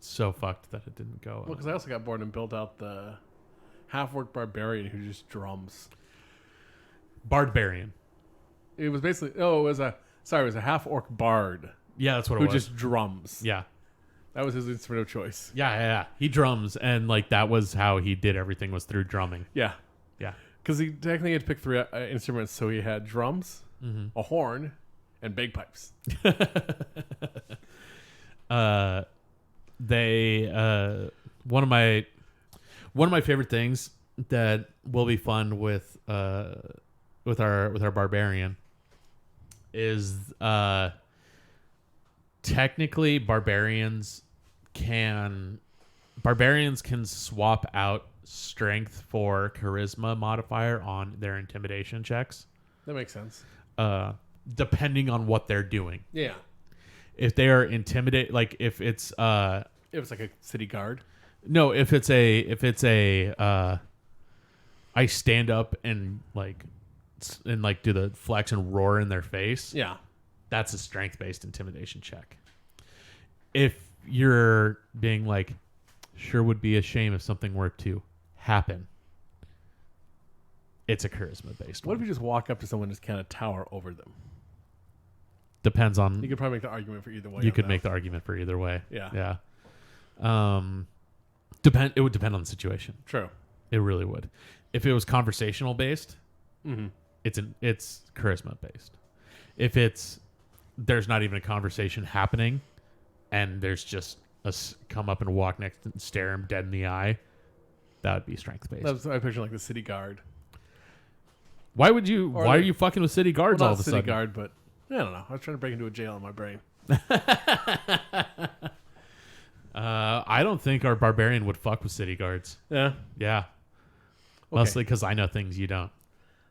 F: so fucked that it didn't go.
E: Well, because I also got bored and built out the half-orc barbarian who just drums.
F: Bardbarian.
E: It was basically it was a half-orc bard
F: Yeah, that's what
E: who
F: it was.
E: just drums.
F: Yeah.
E: That was his instrument of choice.
F: Yeah. He drums, and like that was how he did everything, was through drumming.
E: Yeah.
F: Yeah.
E: Because he technically had to pick three instruments, so he had drums, a horn, and bagpipes.
F: One of my favorite things that will be fun with our barbarian is technically barbarians can swap out strength for charisma modifier on their intimidation checks,
E: That makes sense.
F: depending on what they're doing.
E: Yeah.
F: If they are intimidate, like if it's
E: It was like a city guard.
F: no, if it's a I stand up and do the flex and roar in their face.
E: Yeah.
F: That's a strength-based intimidation check. If you're being like, sure would be a shame if something were to happen, it's a charisma-based
E: What
F: one.
E: if you just walk up to someone and just kind of tower over them?
F: Depends on...
E: You could probably make the argument for either way.
F: You could make the argument for either way.
E: Yeah.
F: Yeah. It would depend on the situation.
E: True.
F: It really would. If it was conversational based,
E: Mm-hmm.
F: it's charisma based. If there's not even a conversation happening, and there's just come up and walk next and stare him dead in the eye, that would be strength based.
E: I picture like the city guard.
F: Why are you fucking with city guards
E: Well,
F: all
E: not
F: of a
E: city
F: sudden?
E: guard, but I don't know. I was trying to break into a jail in my brain.
F: I don't think our barbarian would fuck with city guards.
E: Yeah.
F: Yeah.
E: Okay.
F: Mostly because I know things you don't.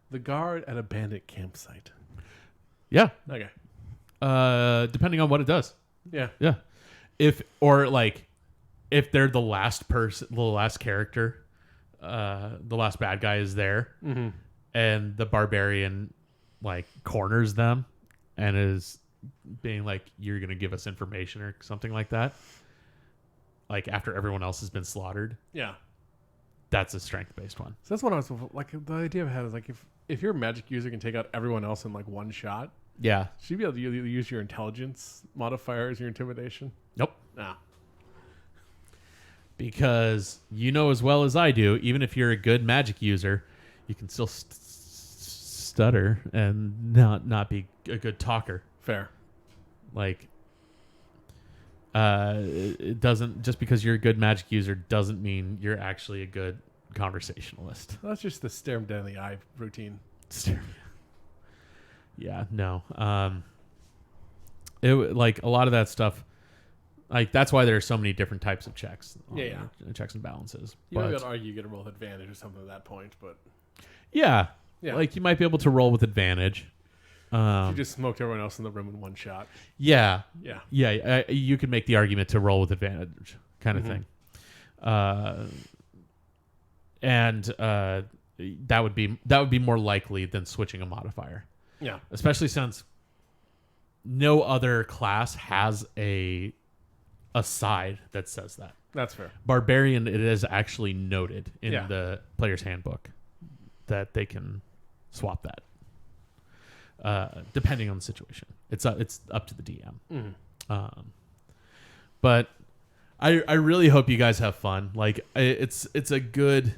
E: The guard at a bandit campsite.
F: Yeah.
E: Okay.
F: Depending on what it does.
E: Yeah.
F: Yeah. If they're the last person, the last character, the last bad guy is there,
E: Mm-hmm.
F: and the barbarian corners them and is being like, you're going to give us information or something like that. After everyone else has been slaughtered.
E: Yeah.
F: That's a strength-based one.
E: So that's what I was like. The idea I had is if your magic user can take out everyone else in one shot,
F: Yeah.
E: should you be able to use your intelligence modifier as your intimidation?
F: Nope.
E: Nah.
F: Because you know as well as I do, even if you're a good magic user, you can still stutter and not be a good talker.
E: Fair.
F: It doesn't, just because you're a good magic user doesn't mean you're actually a good conversationalist.
E: That's just the stare 'em dead in the eye routine.
F: Yeah, no. A lot of that stuff, that's why there are so many different types of checks. Checks and balances.
E: You might be able to argue you get a roll with advantage or something at that point, but
F: Yeah.
E: Yeah.
F: You might be able to roll with advantage.
E: you just smoked everyone else in the room in one shot.
F: Yeah.
E: Yeah.
F: Yeah, you could make the argument to roll with advantage kind of thing. And that would be more likely than switching a modifier.
E: Yeah.
F: Especially since no other class has a side that says that.
E: That's fair.
F: Barbarian, it is actually noted in
E: Yeah.
F: the player's handbook that they can swap that. Depending on the situation, it's up to the DM.
E: Mm-hmm.
F: But I really hope you guys have fun. It's a good.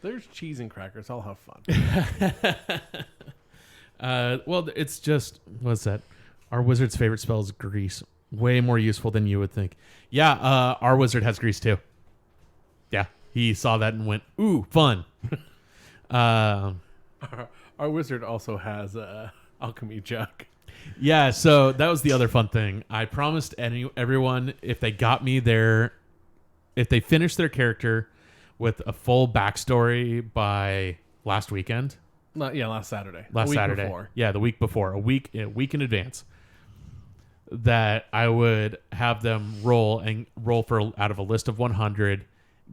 E: There's cheese and crackers. I'll have fun.
F: Well, it's just, what's that? Our wizard's favorite spell is grease. Way more useful than you would think. Yeah, our wizard has grease too. Yeah, he saw that and went, "Ooh, fun."
E: Our wizard also has a alchemy jug.
F: Yeah, so that was the other fun thing. I promised everyone if they finished their character with a full backstory by last weekend.
E: Last Saturday.
F: Last
E: A week
F: Saturday.
E: before.
F: Yeah, the week before. A week in advance. That I would have them roll for, out of a list of 100,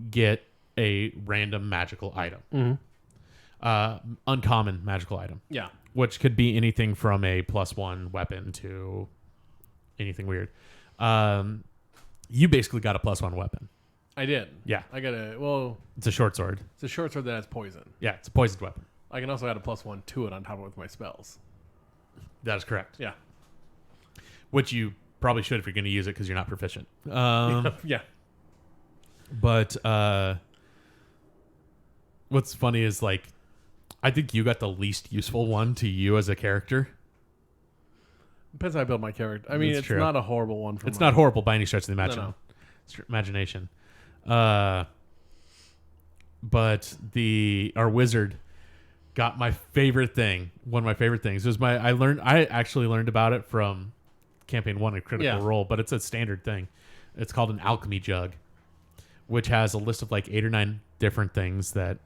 F: get a random magical item.
E: Mm-hmm.
F: Uncommon magical item.
E: Yeah.
F: Which could be anything from a +1 weapon to anything weird. You basically got a +1 weapon.
E: I did.
F: Yeah.
E: I got
F: It's a short sword.
E: it's a short sword that has poison.
F: Yeah, it's a poisoned weapon.
E: I can also add a +1 to it on top of it with my spells.
F: That is correct.
E: Yeah.
F: Which you probably should if you're going to use it because you're not proficient.
E: Yeah.
F: But what's funny is I think you got the least useful one to you as a character.
E: Depends how I build my character. I mean,
F: That's
E: it's
F: true.
E: not a horrible one for
F: It's
E: mine.
F: not horrible by any stretch of the
E: No.
F: imagination. But our wizard got my favorite thing. One of my favorite things. It was I actually learned about it from Campaign 1 of Critical Role, but it's a standard thing. It's called an alchemy jug, which has a list of 8 or 9 different things that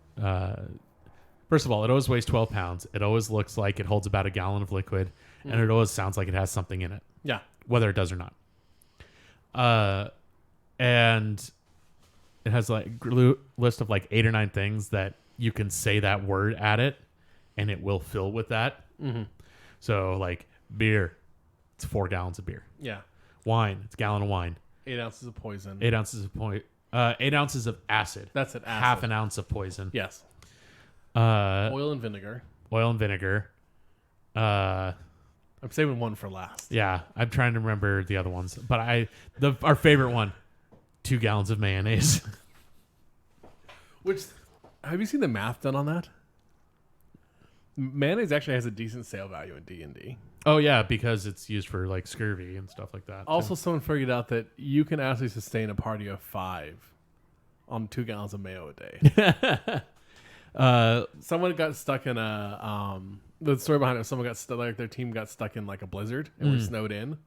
F: first of all, it always weighs 12 pounds. It always looks like it holds about a gallon of liquid, and it always sounds like it has something in it.
E: Yeah.
F: Whether it does or not. And it has list of 8 or 9 things that you can say that word at it, and it will fill with that.
E: Mm-hmm.
F: So like beer, it's 4 gallons of beer.
E: Yeah.
F: Wine, it's a gallon of wine.
E: 8 ounces of poison.
F: 8 ounces of 8 ounces of acid.
E: That's it. Acid.
F: Half an ounce of poison.
E: Yes.
F: Uh,
E: Oil and vinegar.
F: oil and vinegar.
E: I'm saving one for last.
F: Yeah, I'm trying to remember the other ones, but our favorite one, 2 gallons of mayonnaise.
E: Which, have you seen the math done on that? Mayonnaise actually has a decent sale value in D&D.
F: Oh yeah, because it's used for like scurvy and stuff like that.
E: Also, someone figured out that you can actually sustain a party of 5 on 2 gallons of mayo a day. Someone got stuck in a the story behind it. Someone got stuck, like their team got stuck in like a blizzard and were snowed in,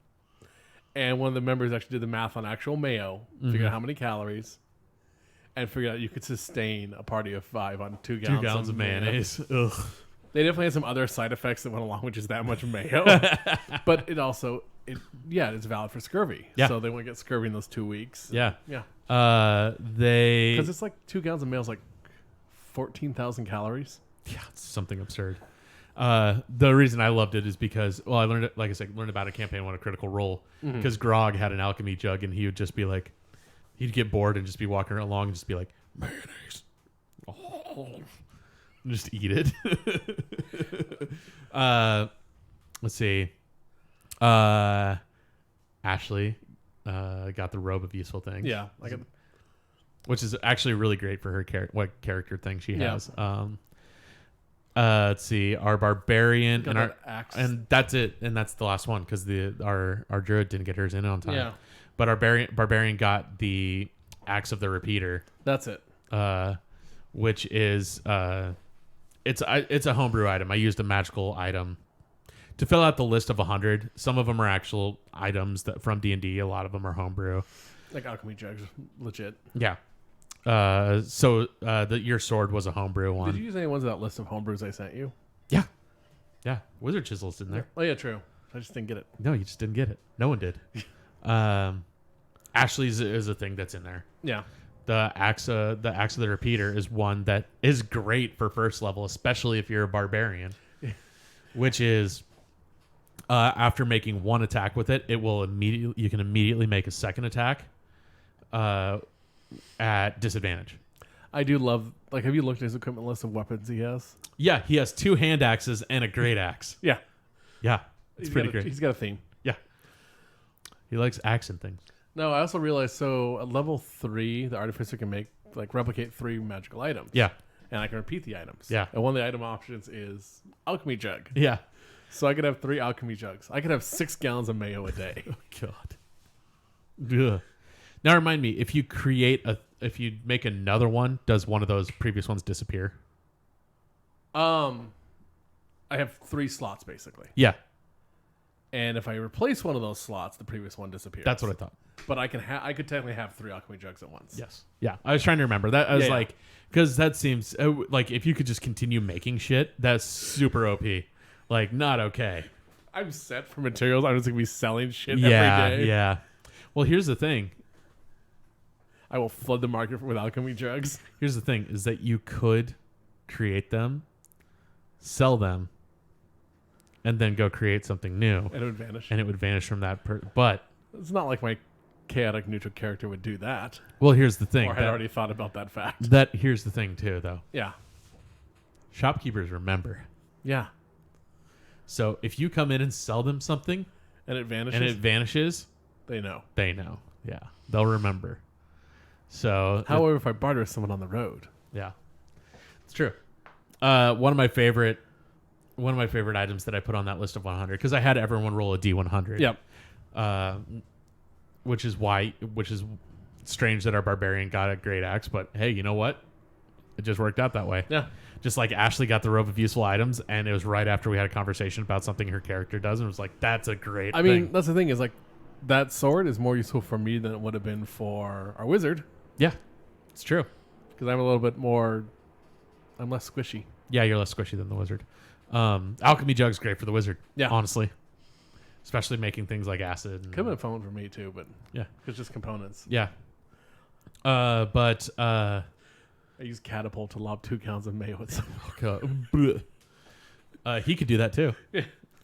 E: and one of the members actually did the math on actual mayo, figured out how many calories, and figured out you could sustain a party of 5 on 2 gallons,
F: 2 gallons of mayonnaise. Ugh.
E: They definitely had some other side effects that went along with just that much mayo, but it also it's valid for scurvy.
F: Yeah.
E: So they won't get scurvy in those 2 weeks.
F: Yeah.
E: Yeah.
F: Because
E: It's like 2 gallons of mayo is like 14,000 calories.
F: yeah, it's something absurd. The reason I loved it is because, well, I learned it, like I said, learned about a campaign on a Critical Role because Grog had an alchemy jug and he would just be like, he'd get bored and just be walking along and just be like, mayonnaise. Oh. And just eat it. Let's see. Ashley got the robe of useful things.
E: Yeah.
F: Which is actually really great for her what character thing she
E: Yeah.
F: has. Let's see, our barbarian
E: Got
F: and
E: that
F: our
E: axe.
F: and that's it, and that's the last one because our druid didn't get hers in on time.
E: Yeah.
F: But our barbarian got the axe of the repeater,
E: That's it.
F: which is it's a homebrew item. I used a magical item to fill out the list of 100. Some of them are actual items that from D&D. A lot of them are homebrew.
E: Like alchemy jugs, legit.
F: Yeah. So your sword was a homebrew one.
E: Did you use any ones of that list of homebrews I sent you?
F: Yeah. Yeah. Wizard Chisel's in there.
E: Oh yeah, true. I just didn't get it.
F: No, you just didn't get it. No one did. Ashley's is a thing that's in there.
E: Yeah.
F: The axe of the repeater is one that is great for first level, especially if you're a barbarian. Which is after making one attack with it, you can immediately make a second attack at disadvantage.
E: I do love, like, have you looked at his equipment list of weapons he has?
F: Yeah, he has 2 hand axes and a great axe.
E: Yeah.
F: Yeah, it's pretty great.
E: He's got a theme.
F: Yeah. He likes axing things.
E: No, I also realized, so at level 3, the artificer can replicate 3 magical items.
F: Yeah.
E: And I can repeat the items.
F: Yeah.
E: And one of the item options is alchemy jug.
F: Yeah.
E: So I could have 3 alchemy jugs. I could have 6 gallons of mayo a day.
F: Oh, God. Ugh. Now remind me, if you make another one, does one of those previous ones disappear?
E: I have 3 slots basically.
F: Yeah.
E: And if I replace one of those slots, the previous one disappears.
F: That's what I thought.
E: But I could technically have 3 alchemy jugs at once.
F: Yes. Yeah. I was trying to remember that. I was
E: Yeah,
F: like, because that seems like if you could just continue making shit, that's super OP. Like, not okay.
E: I'm set for materials. I'm just going to be selling shit
F: Yeah.
E: every day.
F: Yeah. Well, here's the thing.
E: I will flood the market with alchemy jugs.
F: Here's the thing is that you could create them, sell them, and then go create something new.
E: And it would vanish.
F: And it would vanish from that. But,
E: It's not like my chaotic neutral character would do that.
F: well, here's the thing.
E: Or had already thought about that fact.
F: Here's the thing, too, though.
E: Yeah.
F: Shopkeepers remember.
E: Yeah.
F: So if you come in and sell them something
E: And it vanishes.
F: and it vanishes,
E: they know.
F: they know. Yeah. They'll remember. So,
E: However, if I barter with someone on the road.
F: yeah. It's true. One of my favorite items that I put on that list of 100, because I had everyone roll a D100.
E: Yep.
F: Which is strange that our barbarian got a great axe, but hey, you know what? It just worked out that way.
E: Yeah.
F: Just like Ashley got the robe of useful items, and it was right after we had a conversation about something her character does, and it was like, that's a great
E: I
F: thing.
E: mean, that's the thing is, like, that sword is more useful for me than it would have been for our wizard.
F: Yeah, it's true.
E: Because I'm a little bit more... I'm less squishy.
F: Yeah, you're less squishy than the wizard. Alchemy jug's great for the wizard.
E: Yeah.
F: Honestly. Especially making things like acid. And,
E: Could have been fun for me, too, but...
F: Yeah.
E: It's just components.
F: Yeah. But
E: I used catapult to lob 2 gallons of mayo at someone.
F: He could do that too.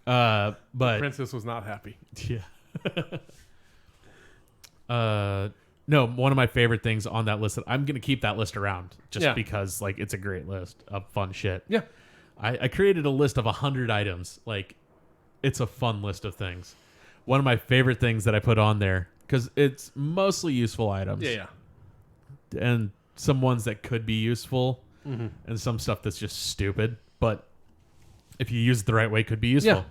F: But
E: Princess was not happy.
F: yeah. No, one of my favorite things on that list that I'm gonna keep that list around just because like it's a great list of fun shit.
E: Yeah.
F: I created a list of 100 items. Like, it's a fun list of things. One of my favorite things that I put on there, because it's mostly useful items.
E: Yeah.
F: And some ones that could be useful,
E: Mm-hmm.
F: and some stuff that's just stupid. But if you use it the right way, could be useful.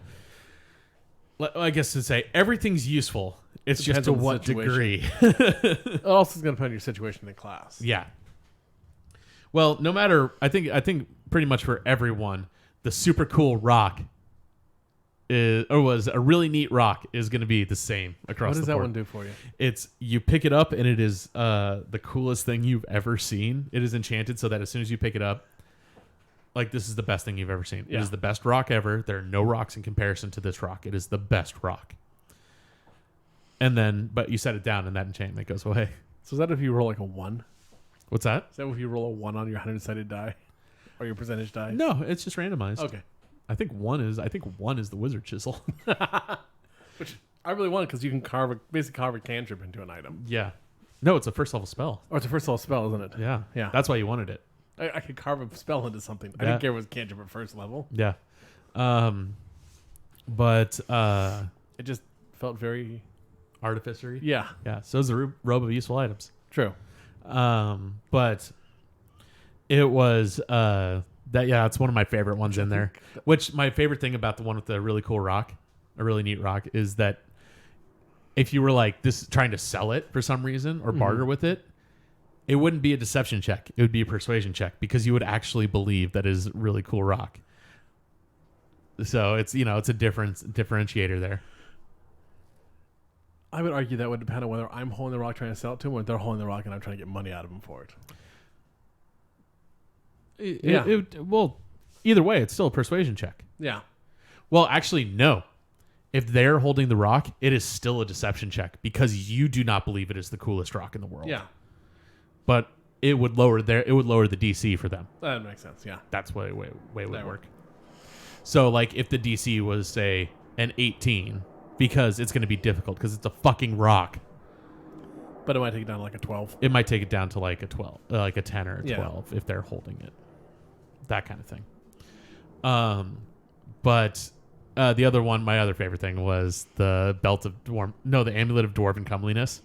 F: I guess to say everything's useful. It's
E: It
F: just
E: depends
F: to
E: on the
F: what
E: situation.
F: degree.
E: It also is going to depend on your situation in class.
F: Yeah. Well, no matter, I think pretty much for everyone, the super cool rock was a really neat rock is going to be the same across
E: What does
F: the
E: that
F: board.
E: one do for you?
F: It's you pick it up and it is the coolest thing you've ever seen. It is enchanted so that as soon as you pick it up, like this is the best thing you've ever seen.
E: Yeah.
F: It is the best rock ever. There are no rocks in comparison to this rock. It is the best rock. And then, but you set it down and that enchantment goes away.
E: So is that if you roll like a 1?
F: What's that?
E: Is that if you roll a 1 on your 100-sided die? Or your percentage die?
F: No, it's just randomized.
E: Okay.
F: I think one is the wizard chisel.
E: Which I really want because you can basically carve a cantrip into an item.
F: Yeah. No, it's a first level spell.
E: Or it's a first level spell, isn't it?
F: Yeah.
E: Yeah.
F: That's why you wanted it.
E: I could carve a spell into something. I
F: Yeah.
E: didn't care if it was cantrip at first level.
F: Yeah. But
E: It just felt very...
F: artificery.
E: Yeah.
F: Yeah. So is the robe of useful items.
E: True.
F: But it was it's one of my favorite ones in there. Which my favorite thing about the one with the really cool rock, a really neat rock, is that if you were like this trying to sell it for some reason or barter with it, it wouldn't be a deception check. It would be a persuasion check because you would actually believe that is a really cool rock. So it's it's a differentiator there.
E: I would argue that would depend on whether I'm holding the rock trying to sell it to them or they're holding the rock and I'm trying to get money out of them for it.
F: Well, either way, it's still a persuasion check.
E: Yeah.
F: Well, actually, no. If they're holding the rock, it is still a deception check because you do not believe it is the coolest rock in the world.
E: Yeah.
F: But it would lower the DC for them.
E: That makes sense. Yeah.
F: That's way it would
E: That
F: work. So, like, if the DC was say an 18, because it's going to be difficult because it's a fucking rock.
E: But it might take it down to like a 12.
F: It might take it down to like a 12, like a 10 or a
E: Yeah.
F: 12 if they're holding it. That kind of thing. But the other one, my other favorite thing was the the amulet of dwarven comeliness,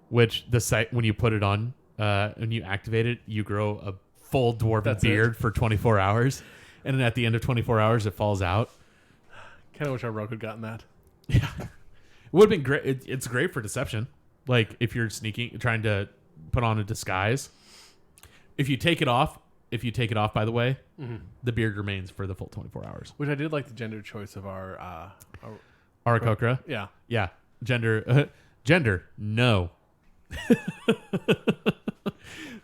F: which the site when you put it on, when you activate it, you grow a full dwarven beard for 24 hours, and then at the end of 24 hours, it falls out.
E: Kind of wish our rogue had gotten that.
F: Yeah, it would have been great. It's great for deception. Like if you're trying to put on a disguise. If you take it off, by the way, the beard remains for the full 24 hours.
E: Which I did like the gender choice of our
F: Arakokra?
E: yeah.
F: Yeah. Gender, no.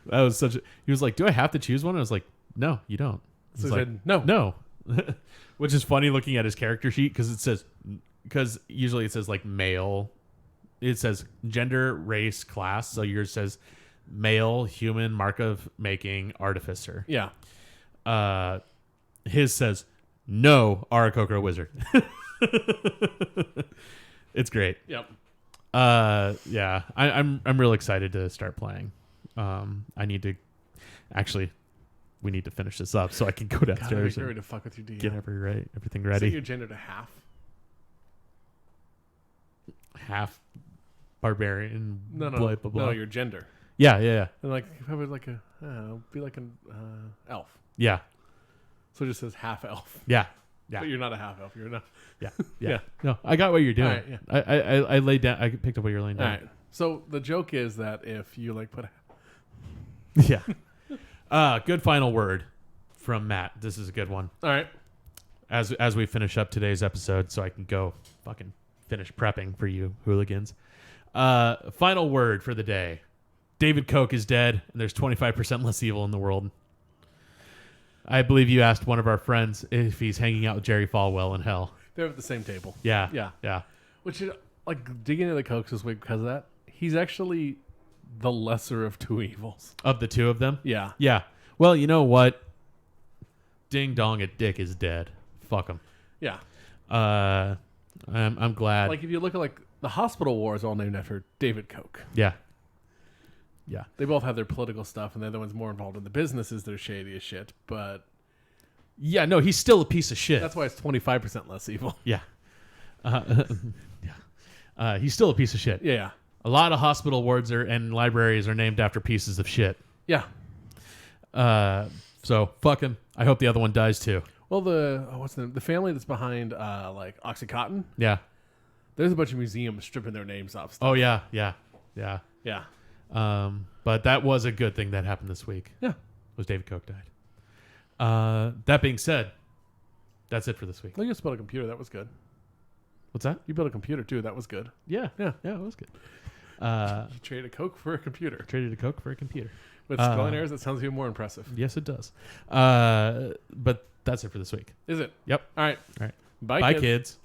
F: That was he was like, do I have to choose one? I was like, no, you don't.
E: So
F: He's
E: he
F: like,
E: said, no.
F: No. Which is funny looking at his character sheet because usually it says like male. It says gender, race, class. So yours says male, human, mark of making, artificer.
E: Yeah.
F: His says no, Arakokra wizard. It's great.
E: Yep.
F: Yeah. I'm real excited to start playing. We need to finish this up so I can go
E: God, I'd be
F: downstairs
E: ready
F: and
E: to fuck with your DM.
F: get everything
E: Set
F: ready.
E: your gender to half.
F: Half barbarian.
E: No,
F: blah, blah, blah.
E: no, your gender.
F: Yeah.
E: And like, probably like be like an elf.
F: Yeah.
E: So it just says half elf.
F: Yeah.
E: But you're not a half elf. You're not.
F: Yeah.
E: Yeah.
F: No, I got what you're doing.
E: All right, yeah.
F: I laid down. I picked up what you're laying
E: All
F: down.
E: right. So the joke is that if you like put
F: Yeah. Good final word from Matt. This is a good one.
E: all right.
F: As we finish up today's episode, so I can go fucking finish prepping for you hooligans. Final word for the day. David Koch is dead, and there's 25% less evil in the world. I believe you asked one of our friends if he's hanging out with Jerry Falwell in hell.
E: They're at the same table.
F: Yeah.
E: Yeah.
F: Yeah.
E: Which is like digging into the Kochs this week because of that. He's actually the lesser of two evils.
F: Of the two of them?
E: Yeah.
F: Yeah. Well, you know what? Ding dong, a dick is dead. Fuck him.
E: Yeah.
F: I'm glad.
E: Like if you look at like the hospital war is all named after David Koch.
F: Yeah. Yeah.
E: They both have their political stuff, and the other one's more involved in the businesses. They're shady as shit, but
F: Yeah, no, he's still a piece of shit.
E: that's why it's 25% less evil.
F: Yeah. Yeah. He's still a piece of shit.
E: Yeah.
F: A lot of hospital wards and libraries are named after pieces of shit.
E: Yeah.
F: So fuck him. I hope the other one dies too.
E: Well, what's the family that's behind like OxyContin?
F: Yeah.
E: There's a bunch of museums stripping their names off stuff.
F: Oh yeah, yeah, yeah.
E: Yeah.
F: But that was a good thing that happened this week.
E: Yeah.
F: Was David Koch died. That being said, that's it for this week.
E: Well, you just built a computer. That was good.
F: What's that?
E: You built a computer too. That was good.
F: Yeah,
E: Yeah.
F: it was good.
E: You traded a Coke for a computer.
F: Traded a Coke for a computer.
E: With spelling errors, that sounds even more impressive.
F: Yes, it does. But that's it for this week.
E: Is it?
F: Yep.
E: All right.
F: All right.
E: Bye,
F: Bye,
E: kids.
F: kids.